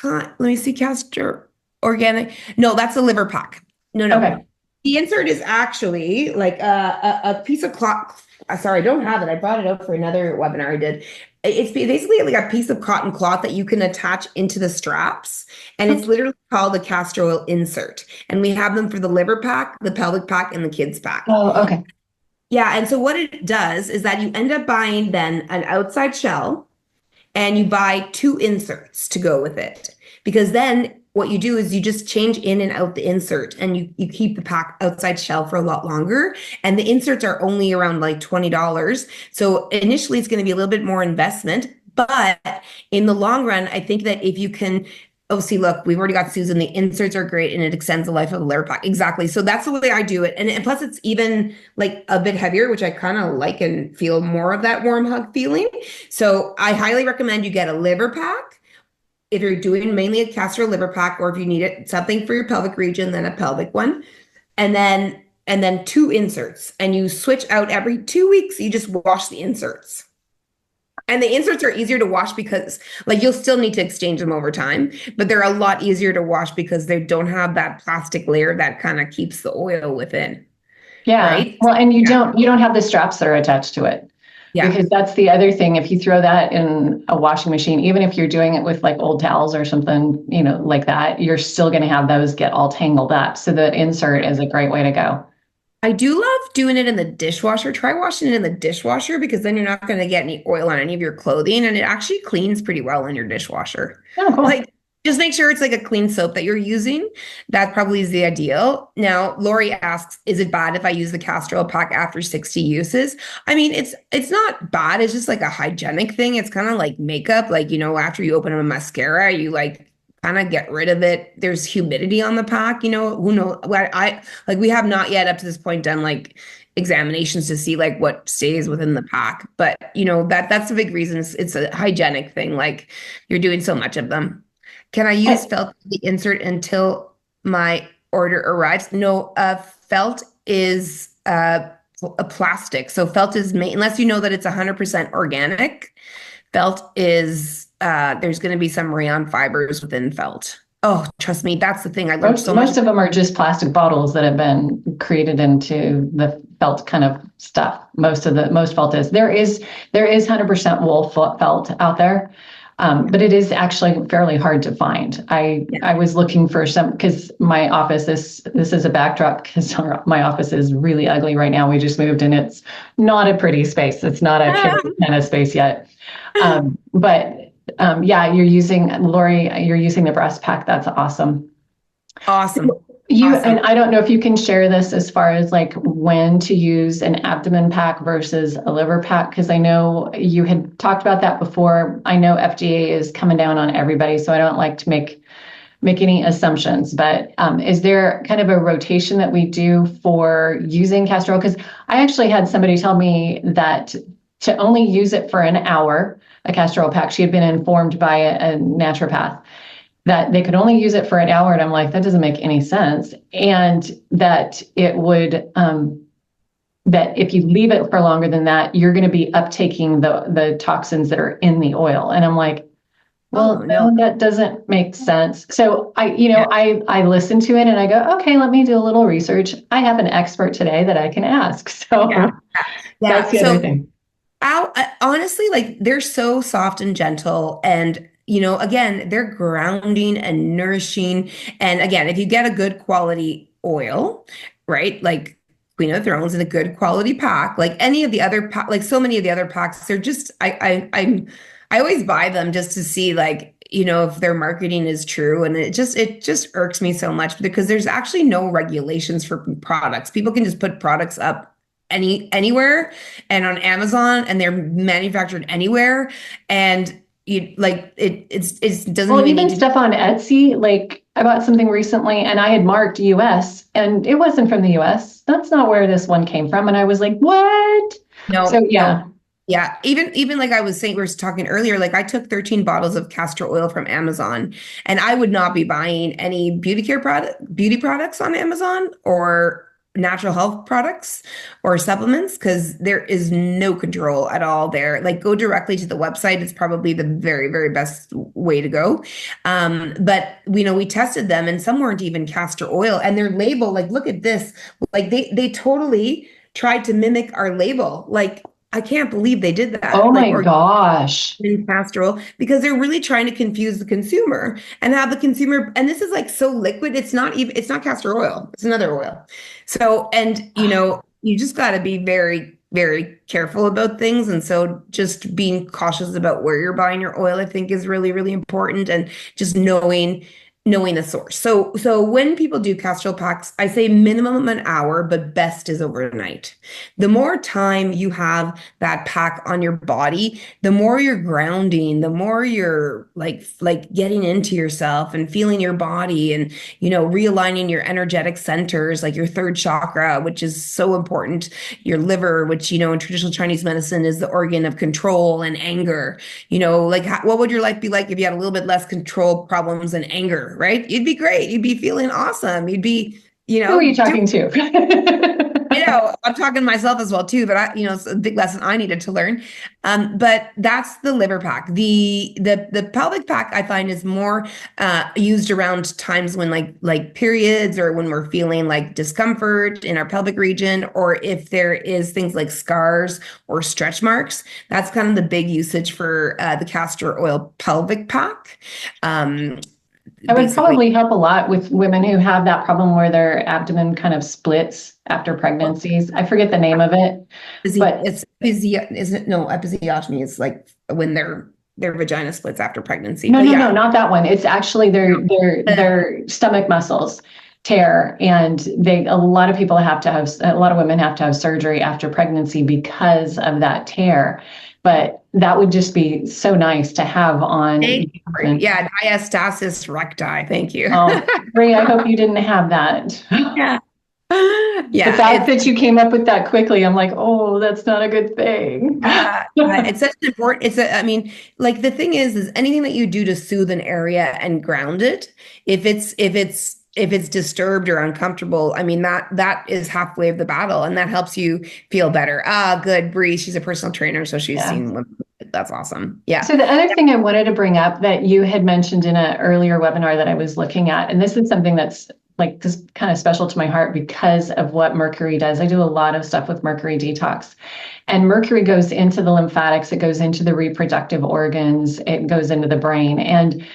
Let me see, Castor Organic. No, that's a liver pack. No. Okay. The insert is actually like a piece of cloth Sorry, I don't have it. I brought it out for another webinar I did. It's basically like a piece of cotton cloth that you can attach into the straps, and it's literally called a castor oil insert. And we have them for the liver pack, the pelvic pack, and the kids pack. Oh, okay. Yeah, and so what it does is that you end up buying then an outside shell and you buy two inserts to go with it. Because then what you do is you just change in and out the insert and you keep the pack outside shell for a lot longer. And the inserts are only around like $20. So initially it's going to be a little bit more investment. But in the long run, I think that if you can, oh, see, look, we've already got Susan. The inserts are great and it extends the life of the liver pack. Exactly. So that's the way I do it. And plus, it's even like a bit heavier, which I kind of like and feel more of that warm hug feeling. So I highly recommend you get a liver pack. If you're doing mainly a castor liver pack, or if you need it something for your pelvic region, then a pelvic one, and then two inserts, and you switch out every 2 weeks. You just wash the inserts, and the inserts are easier to wash because, like, you'll still need to exchange them over time, but they're a lot easier to wash because they don't have that plastic layer that kind of keeps the oil within, Yeah. right? Well, and Yeah, you don't have the straps that are attached to it. yeah. Because that's the other thing. If you throw that in a washing machine, even if you're doing it with like old towels or something, like that, you're still going to have those get all tangled up. So the insert is a great way to go. I do love doing it in the dishwasher. Try washing it in the dishwasher because then you're not going to get any oil on any of your clothing, and it actually cleans pretty well in your dishwasher. Oh, cool. Like, just make sure it's like a clean soap that you're using. That probably is the ideal. Now, Lori asks, is it bad if I use the castor oil pack after 60 uses? I mean, it's not bad. It's just like a hygienic thing. It's kind of like makeup. Like, after you open a mascara, you like kind of get rid of it. There's humidity on the pack, who knows? I like we have not yet up to this point done like examinations to see like what stays within the pack. But that's a big reason. It's a hygienic thing. Like you're doing so much of them. Can I use felt the insert until my order arrives? No, felt is a plastic. So felt is made unless you know that it's 100% organic. Felt is there's going to be some rayon fibers within felt. Oh, trust me, that's the thing. I learned so much. Most of them are just plastic bottles that have been created into the felt kind of stuff. Most felt is. There is 100% wool felt out there. But it is actually fairly hard to find. I was looking for some because my office, this is a backdrop because my office is really ugly right now. We just moved and it's not a pretty space. It's not a kind of space yet. Yeah, Lori, you're using the breast pack. That's awesome. Awesome. And I don't know if you can share this as far as like when to use an abdomen pack versus a liver pack, because I know you had talked about that before. I know FDA is coming down on everybody, so I don't like to make any assumptions. But is there kind of a rotation that we do for using castor oil? Because I actually had somebody tell me that to only use it for an hour, a castor oil pack. She had been informed by a naturopath that they could only use it for an hour. And I'm like, that doesn't make any sense. And that it would, that if you leave it for longer than that, you're going to be uptaking the toxins that are in the oil. And I'm like, well, no, that doesn't make sense. So I listen to it and I go, okay, let me do a little research. I have an expert today that I can ask. So that's the other thing. Honestly, like they're so soft and gentle, and again, they're grounding and nourishing. And again, if you get a good quality oil, right, like Queen of Thrones in a good quality pack, like any of the other like so many of the other packs, they're just I always buy them just to see like if their marketing is true, and it just irks me so much because there's actually no regulations for products. People can just put products up anywhere and on Amazon, and they're manufactured anywhere, and it doesn't even stuff on Etsy. Like I bought something recently and I had marked US and it wasn't from the US. That's not where this one came from. And I was like, what? No. So yeah. No. Yeah. Even like I was saying, we were talking earlier, like I took 13 bottles of castor oil from Amazon, and I would not be buying any beauty products on Amazon or natural health products or supplements because there is no control at all there. Like go directly to the website. It's probably the very, very best way to go. But we tested them and some weren't even castor oil, and their label, like, look at this. Like they totally tried to mimic our label. Like, I can't believe they did that. Oh Like, my or gosh. in castor oil, because they're really trying to confuse the consumer and have the consumer, and this is like so liquid, it's not castor oil, it's another oil. So, and you just got to be very, very careful about things. And so just being cautious about where you're buying your oil, I think, is really, really important. And just knowing the source. So when people do castor oil packs, I say minimum an hour, but best is overnight. The more time you have that pack on your body, the more you're grounding, the more you're like getting into yourself and feeling your body, and realigning your energetic centers, like your third chakra, which is so important, your liver, which in traditional Chinese medicine is the organ of control and anger. Like, what would your life be like if you had a little bit less control problems and anger, right? You'd be great. You'd be feeling awesome. You'd be, Who are you talking to? I'm talking to myself as well too, but it's a big lesson I needed to learn. But that's the liver pack. The pelvic pack, I find, is more used around times when like periods, or when we're feeling like discomfort in our pelvic region, or if there is things like scars or stretch marks. That's kind of the big usage for the castor oil pelvic pack. It would Basically, probably help a lot with women who have that problem where their abdomen kind of splits after pregnancies. I forget the name of it, but it's isn't it? No, episiotomy is like when their vagina splits after pregnancy. But no, not that one. It's actually their stomach muscles tear, and a lot of women have to have surgery after pregnancy because of that tear. But that would just be so nice to have on. Yeah, diastasis recti. Thank you. Oh, Ray, I hope you didn't have that. Yeah. The fact that you came up with that quickly, I'm like, oh, that's not a good thing. It's such an important, I mean, like, the thing is anything that you do to soothe an area and ground it, if it's disturbed or uncomfortable, I mean, that is halfway of the battle, and that helps you feel better. Good. Bree, she's a personal trainer, so she's seen women. That's awesome. Yeah. So the other thing I wanted to bring up that you had mentioned in an earlier webinar that I was looking at, and this is something that's like just kind of special to my heart because of what mercury does. I do a lot of stuff with mercury detox, and mercury goes into the lymphatics, it goes into the reproductive organs, it goes into the brain. And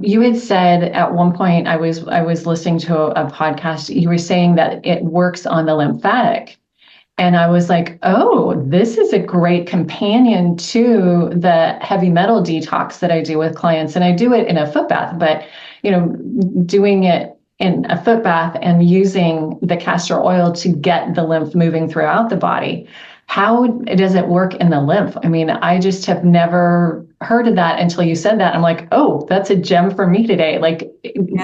you had said at one point, I was listening to a podcast, you were saying that it works on the lymphatic. And I was like, oh, this is a great companion to the heavy metal detox that I do with clients. And I do it in a foot bath, but doing it in a foot bath and using the castor oil to get the lymph moving throughout the body. How does it work in the lymph? I mean, I just have never heard of that until you said that. I'm like, oh, that's a gem for me today. Like,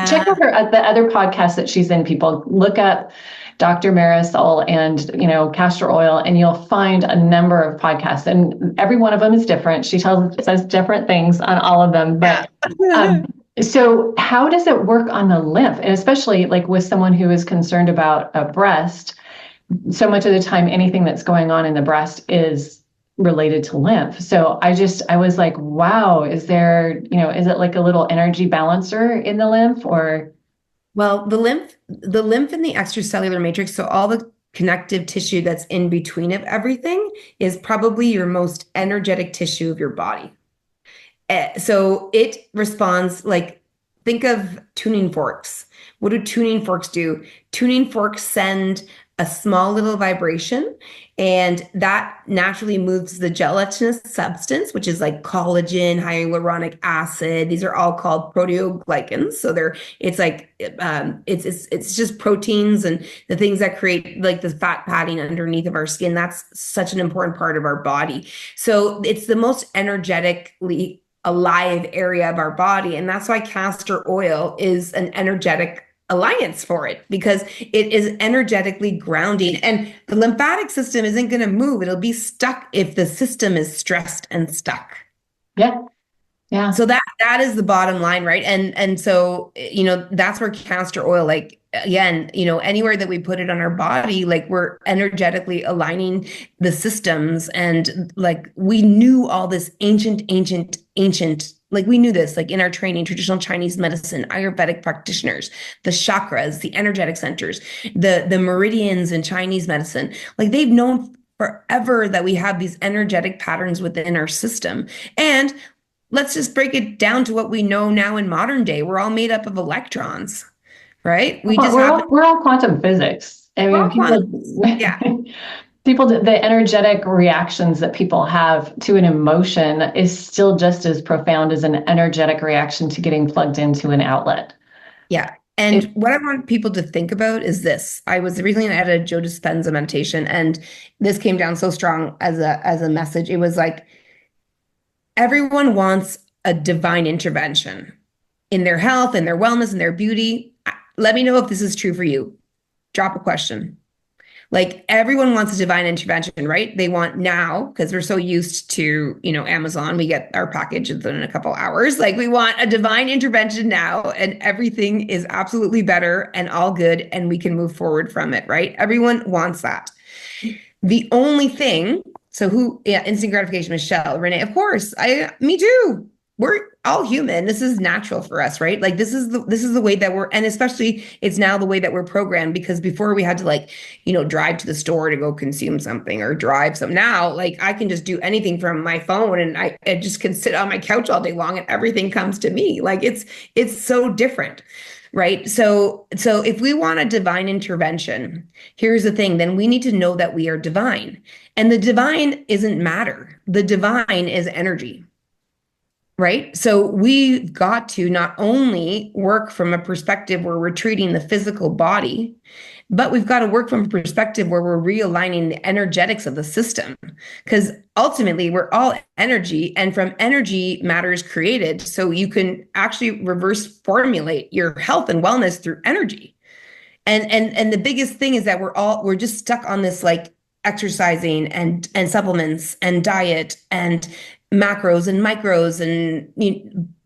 check out the other podcast that she's in, people. Look up Dr. Marisol and, castor oil, and you'll find a number of podcasts, and every one of them is different. She says different things on all of them, but so how does it work on the lymph? And especially like with someone who is concerned about a breast, so much of the time, anything that's going on in the breast is related to lymph. So I was like, wow, is it like a little energy balancer in the lymph, or? Well, the lymph in the extracellular matrix, so all the connective tissue that's in between of everything, is probably your most energetic tissue of your body. So it responds like, think of tuning forks. What do tuning forks do? Tuning forks send a small little vibration, and that naturally moves the gelatinous substance, which is like collagen, hyaluronic acid. These are all called proteoglycans. So it's just proteins and the things that create like the fat padding underneath of our skin. That's such an important part of our body. So it's the most energetically alive area of our body, and that's why castor oil is an energetic alliance for it, because it is energetically grounding, and the lymphatic system isn't going to move. It'll be stuck if the system is stressed and stuck. Yeah. So that is the bottom line, right? And so that's where castor oil, like, again, anywhere that we put it on our body, like, we're energetically aligning the systems. And like, we knew all this ancient like we knew this, like in our training, traditional Chinese medicine, Ayurvedic practitioners, the chakras, the energetic centers, the meridians in Chinese medicine, like they've known forever that we have these energetic patterns within our system. And let's just break it down to what we know now in modern day. We're all made up of electrons, right? We just have We're all quantum physics. I mean, people, yeah. people, the energetic reactions that people have to an emotion is still just as profound as an energetic reaction to getting plugged into an outlet. Yeah. And what I want people to think about is this. I was recently at a Joe Dispenza meditation, and this came down so strong as a message. It was like everyone wants a divine intervention in their health and their wellness and their beauty. Let me know if this is true for you. Drop a question. Like everyone wants a divine intervention, right? They want now, because we're so used to, Amazon, we get our package within a couple hours. Like we want a divine intervention now, and everything is absolutely better and all good, and we can move forward from it, right? Everyone wants that. The only thing, instant gratification, Michelle, Renee, of course, me too. We're all human. This is natural for us, right? Like this is the way that and especially it's now the way that we're programmed, because before we had to drive to the store to go consume something or drive some. Now, like I can just do anything from my phone, and I just can sit on my couch all day long and everything comes to me. Like it's so different. Right. So if we want a divine intervention, here's the thing, then we need to know that we are divine. And the divine isn't matter. The divine is energy. Right. So we've got to not only work from a perspective where we're treating the physical body, but we've got to work from a perspective where we're realigning the energetics of the system, because ultimately we're all energy, and from energy matter is created. So you can actually reverse formulate your health and wellness through energy. And the biggest thing is that we're just stuck on this like exercising and supplements and diet and macros and micros,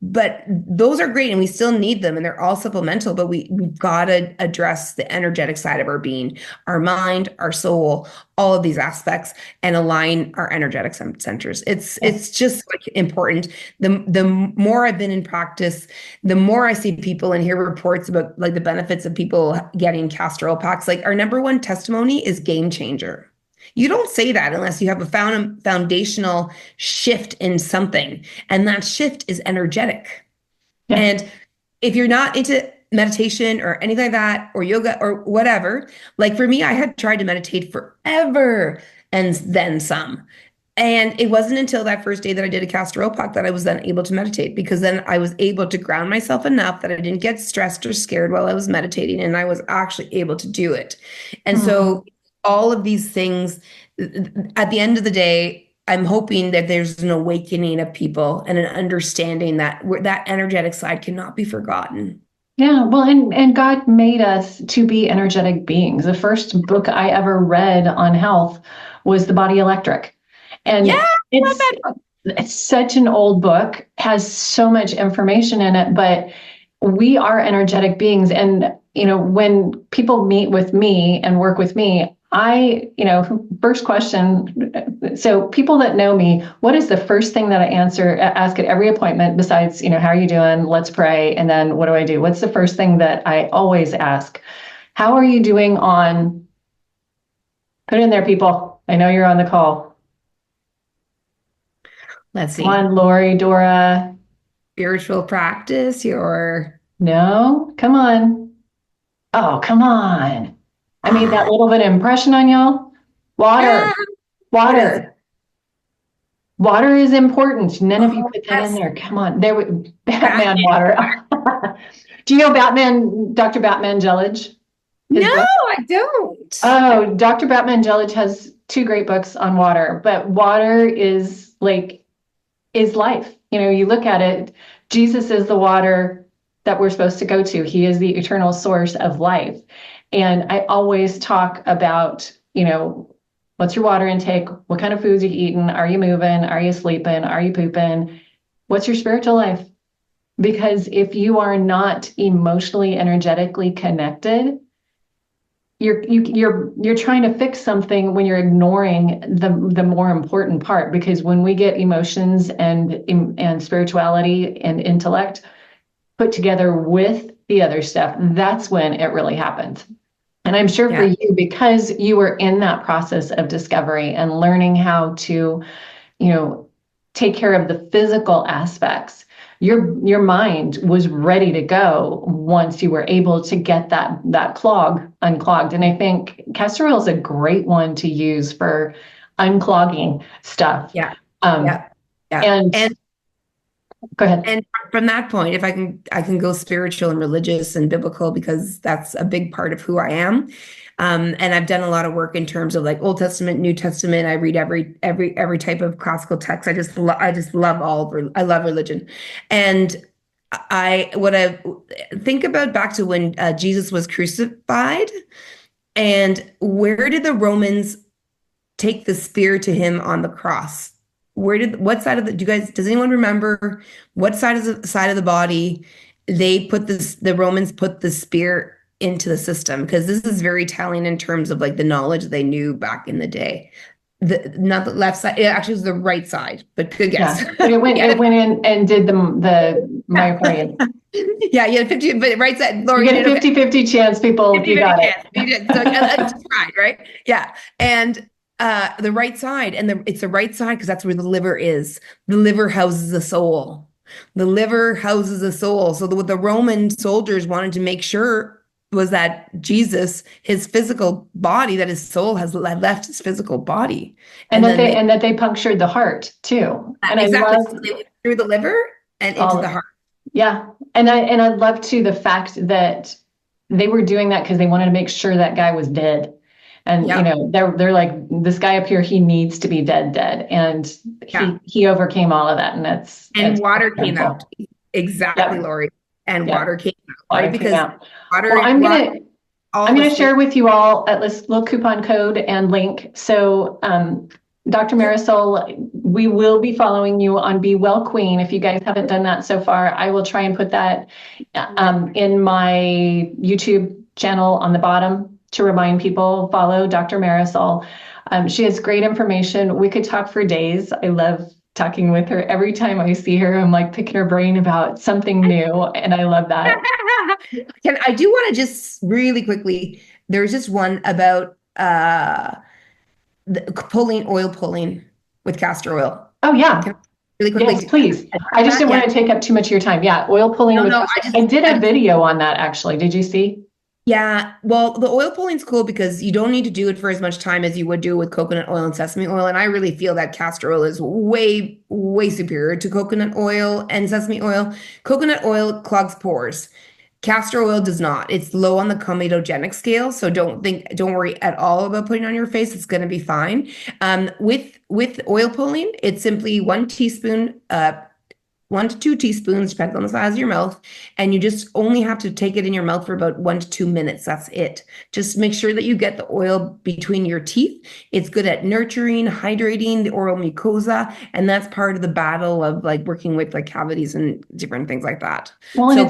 but those are great and we still need them and they're all supplemental, but we've got to address the energetic side of our being, our mind, our soul, all of these aspects, and align our energetic centers. It's just like important. The more I've been in practice, the more I see people and hear reports about like the benefits of people getting castor oil packs. Like our number one testimony is game changer. You don't say that unless you have a foundational shift in something. And that shift is energetic. Yeah. And if you're not into meditation or anything like that, or yoga or whatever, like for me, I had tried to meditate forever and then some. And it wasn't until that first day that I did a castor oil pack that I was then able to meditate, because then I was able to ground myself enough that I didn't get stressed or scared while I was meditating. And I was actually able to do it. And so all of these things, at the end of the day, I'm hoping that there's an awakening of people and an understanding that that energetic side cannot be forgotten. Yeah, well, and God made us to be energetic beings. The first book I ever read on health was The Body Electric. And yeah, it's such an old book, has so much information in it, but we are energetic beings. And, when people meet with me and work with me, first question. So people that know me, what is the first thing that I ask at every appointment besides, how are you doing? Let's pray. And then what do I do? What's the first thing that I always ask? How are you doing on, put in there, people. I know you're on the call. Let's see. Come on, Lori, Dora. Spiritual practice, No, come on. Oh, come on. I made that little bit of impression on y'all. Water. Water is important. None of you put that in there. Come on. Batman water. Do you know Batman, Dr. Batman Gelage? No, I don't. Oh, Dr. Batman Gelage has 2 great books on water, but water is life. You look at it, Jesus is the water that we're supposed to go to. He is the eternal source of life. And I always talk about, what's your water intake? What kind of foods are you eating? Are you moving? Are you sleeping? Are you pooping? What's your spiritual life? Because if you are not emotionally, energetically connected, you're trying to fix something when you're ignoring the more important part, because when we get emotions and spirituality and intellect put together with the other stuff, that's when it really happens. And I'm sure for Yeah. you, because you were in that process of discovery and learning how to, take care of the physical aspects, your mind was ready to go once you were able to get that clog unclogged. And I think castor oil is a great one to use for unclogging stuff. Yeah. Um, Yeah. Yeah. and go ahead. And from that point, if I can go spiritual and religious and biblical, because that's a big part of who I am. And I've done a lot of work in terms of like Old Testament, New Testament. I read every type of classical text. I just love I love religion. And what I think about back to when Jesus was crucified, and where did the Romans take the spear to him on the cross? What side of does anyone remember what side of the body the Romans put the spear into the system? Because this is very telling in terms of like the knowledge they knew back in the day. Not the left side, it actually was the right side, but good guess. Yeah, but it went in and did the myocardium. Yeah, you had 50, but right side, Lori, you get a 50-50 chance, people, if you got it. You did. So that's right? Yeah. And the right side, and it's the right side because that's where the liver is. The liver houses the soul. The liver houses the soul. So what the Roman soldiers wanted to make sure was that Jesus, his physical body, that his soul had left his physical body, and that they punctured the heart too. And exactly. I love, so they went through the liver and into the heart. Yeah, and I love too the fact that they were doing that because they wanted to make sure that guy was dead. And they're like, this guy up here, he needs to be dead, and he overcame all of that, and that's water came out. Exactly, yep. Lori. And water came out, right? Because water. Well, I'm gonna share with you all at least little coupon code and link. So, Dr. Marisol, we will be following you on Be Well Queen. If you guys haven't done that so far, I will try and put that in my YouTube channel on the bottom to remind people, follow Dr. Marisol. She has great information. We could talk for days. I love talking with her. Every time I see her, I'm like picking her brain about something new, and I love that. I do want to just really quickly, there's just one about oil pulling with castor oil. Oh yeah. Really quickly. Yes, please. I just didn't want to take up too much of your time. Yeah, oil pulling. I did a video on that actually. Did you see? Yeah, well, the oil pulling's cool because you don't need to do it for as much time as you would do with coconut oil and sesame oil. And I really feel that castor oil is way, way superior to coconut oil and sesame oil. Coconut oil clogs pores. Castor oil does not. It's low on the comedogenic scale, so don't worry at all about putting it on your face. It's going to be fine. With oil pulling, it's simply 1 teaspoon, 1 to 2 teaspoons, depends on the size of your mouth. And you just only have to take it in your mouth for about 1 to 2 minutes. That's it. Just make sure that you get the oil between your teeth. It's good at nurturing, hydrating the oral mucosa. And that's part of the battle of like working with like cavities and different things like that. Well,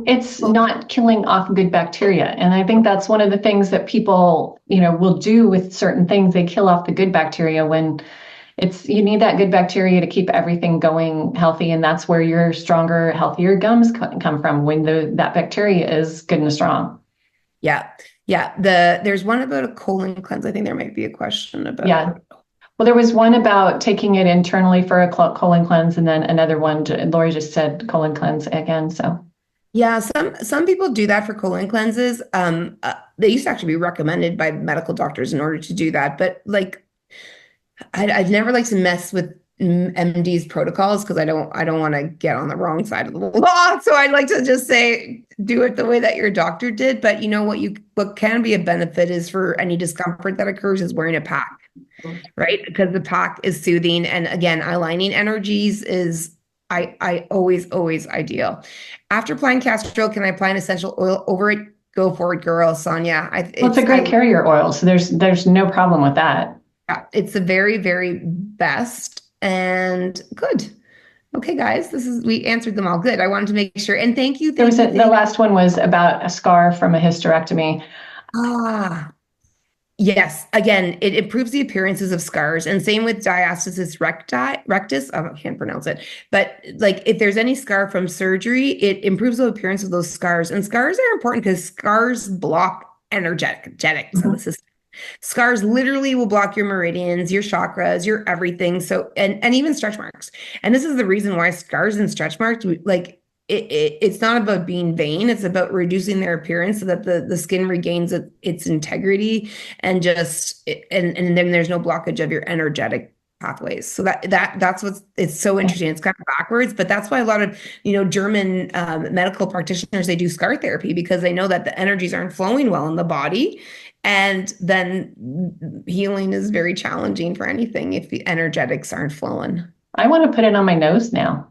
it's not killing off good bacteria. And I think that's one of the things that people, will do with certain things. They kill off the good bacteria when you need that good bacteria to keep everything going healthy, and that's where your stronger, healthier gums come from, when that bacteria is good and strong. Yeah. There's one about a colon cleanse. I think there might be a question about. Yeah. Well, there was one about taking it internally for a colon cleanse, and then another one. Lori just said colon cleanse again. So. Yeah, some people do that for colon cleanses. They used to actually be recommended by medical doctors in order to do that, but like. I'd never like to mess with MD's protocols because I don't want to get on the wrong side of the law. So I'd like to just say, do it the way that your doctor did. But what can be a benefit is for any discomfort that occurs is wearing a pack, right? Because the pack is soothing. And again, aligning energies is I always ideal. After applying castor oil, can I apply an essential oil over it? Go for it, girl, Sonia. It's a great carrier oil. So there's no problem with that. Yeah, it's the very, very best and good. Okay, guys, we answered them all good. I wanted to make sure. And thank you. The last one was about a scar from a hysterectomy. Ah, yes. Again, it improves the appearances of scars, and same with diastasis rectus. Oh, I can't pronounce it, but like if there's any scar from surgery, it improves the appearance of those scars. And scars are important because scars block energetics of the Mhm. system. Scars literally will block your meridians, your chakras, your everything. So, and even stretch marks. And this is the reason why scars and stretch marks, like it's not about being vain. It's about reducing their appearance so that the skin regains its integrity and just and then there's no blockage of your energetic pathways. So that's what's it's so interesting. It's kind of backwards, but that's why a lot of German medical practitioners they do scar therapy because they know that the energies aren't flowing well in the body, and then healing is very challenging for anything if the energetics aren't flowing. I want to put it on my nose now,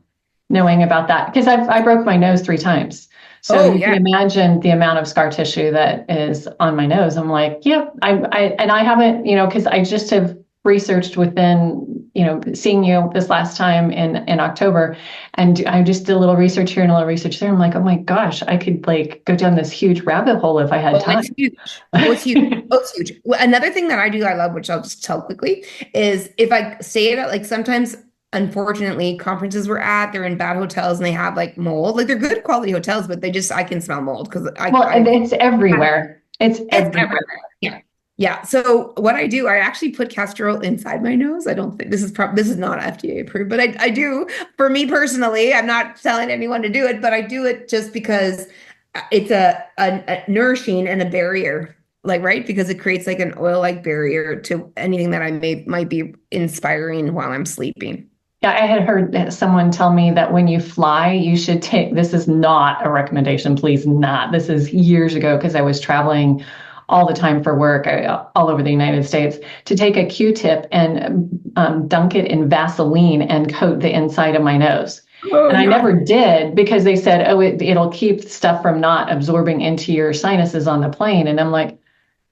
knowing about that, because I broke my nose 3 times. So Oh you can yeah. imagine the amount of scar tissue that is on my nose. I'm like, yep, and I haven't, because I just have researched within, seeing you this last time in October, and I just did a little research here and a little research there. I'm like, oh my gosh, I could like go down this huge rabbit hole if I had Oh, time. it's huge. Oh, it's huge. Oh, it's huge. Another thing that I do, I love, which I'll just tell quickly, is if I say it, like sometimes, unfortunately, conferences we're at, they're in bad hotels and they have like mold. Like they're good quality hotels, but I can smell mold because Well, and I've it's everywhere. It's it's everywhere. everywhere. Yeah. Yeah. So what I do, I actually put castor oil inside my nose. I don't think this is not FDA approved, but I do for me personally. I'm not telling anyone to do it, but I do it just because it's a nourishing and a barrier, like right, because it creates like an oil-like barrier to anything that I might be inspiring while I'm sleeping. Yeah, I had heard someone tell me that when you fly, you should take, this is not a recommendation, please not. This is years ago because I was traveling all the time for work all over the United States, to take a Q-tip and dunk it in Vaseline and coat the inside of my nose. Oh, And I yeah. never did because they said, oh, it'll keep stuff from not absorbing into your sinuses on the plane. And I'm like,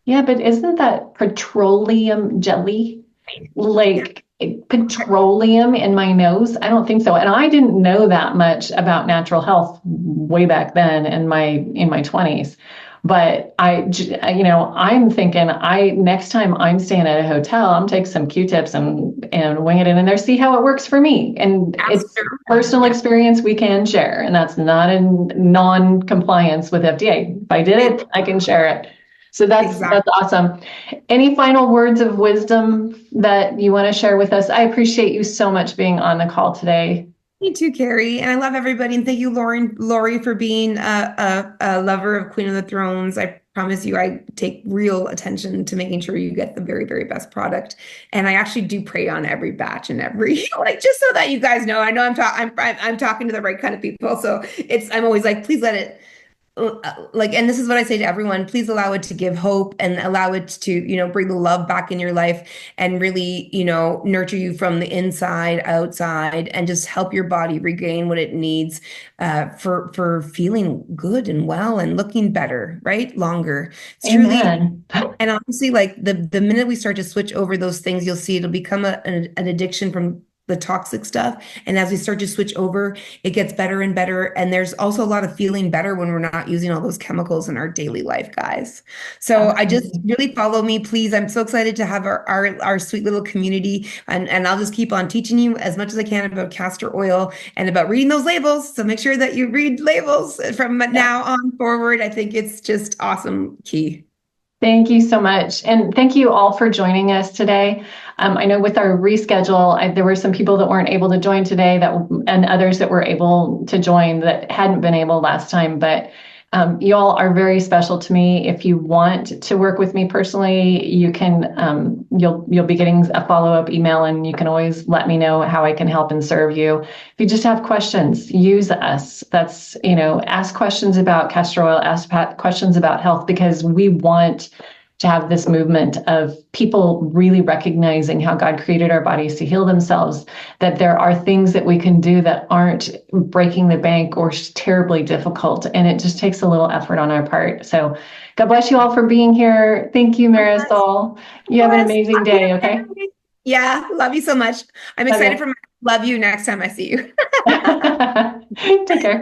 yeah, but isn't that petroleum jelly? Yeah. Like petroleum in my nose? I don't think so. And I didn't know that much about natural health way back then in my 20s. But I'm thinking next time I'm staying at a hotel, I'm taking some Q-tips and wing it in there, see how it works for me. And it's Castor oil. personal Yeah. experience we can share, and that's not in non-compliance with FDA. If I did it, I can share it. So that's Exactly. awesome. Any final words of wisdom that you want to share with us? I appreciate you so much being on the call today. Me too, Carrie. And I love everybody. And thank you, Lori, for being a lover of Queen of the Thrones. I promise you, I take real attention to making sure you get the very, very best product. And I actually do pray on every batch and every like just so that you guys know. I know I'm talking to the right kind of people. So I'm always like, please let it like, and this is what I say to everyone, please allow it to give hope and allow it to, bring the love back in your life and really, nurture you from the inside, outside, and just help your body regain what it needs for feeling good and well and looking better, right? Longer. It's truly, Amen. and honestly, like the minute we start to switch over those things, you'll see it'll become an addiction from the toxic stuff. And as we start to switch over, it gets better and better. And there's also a lot of feeling better when we're not using all those chemicals in our daily life, guys. So I just Absolutely. really follow me, please. I'm so excited to have our sweet little community. And I'll just keep on teaching you as much as I can about castor oil and about reading those labels. So make sure that you read labels from Yeah. now on forward. I think it's just awesome key. Thank you so much. And thank you all for joining us today. I know with our reschedule, there were some people that weren't able to join today and others that were able to join that hadn't been able last time. But you all are very special to me. If you want to work with me personally, you can, you'll be getting a follow-up email, and you can always let me know how I can help and serve you. If you just have questions, use us. That's, ask questions about castor oil, ask questions about health, because we want to have this movement of people really recognizing how God created our bodies to heal themselves, that there are things that we can do that aren't breaking the bank or terribly difficult. And it just takes a little effort on our part. So God bless you all for being here. Thank you, Marisol. You have an Yes. amazing day. Okay. Yeah, love you so much. I'm Love excited you. for my love you next time I see you. Take care.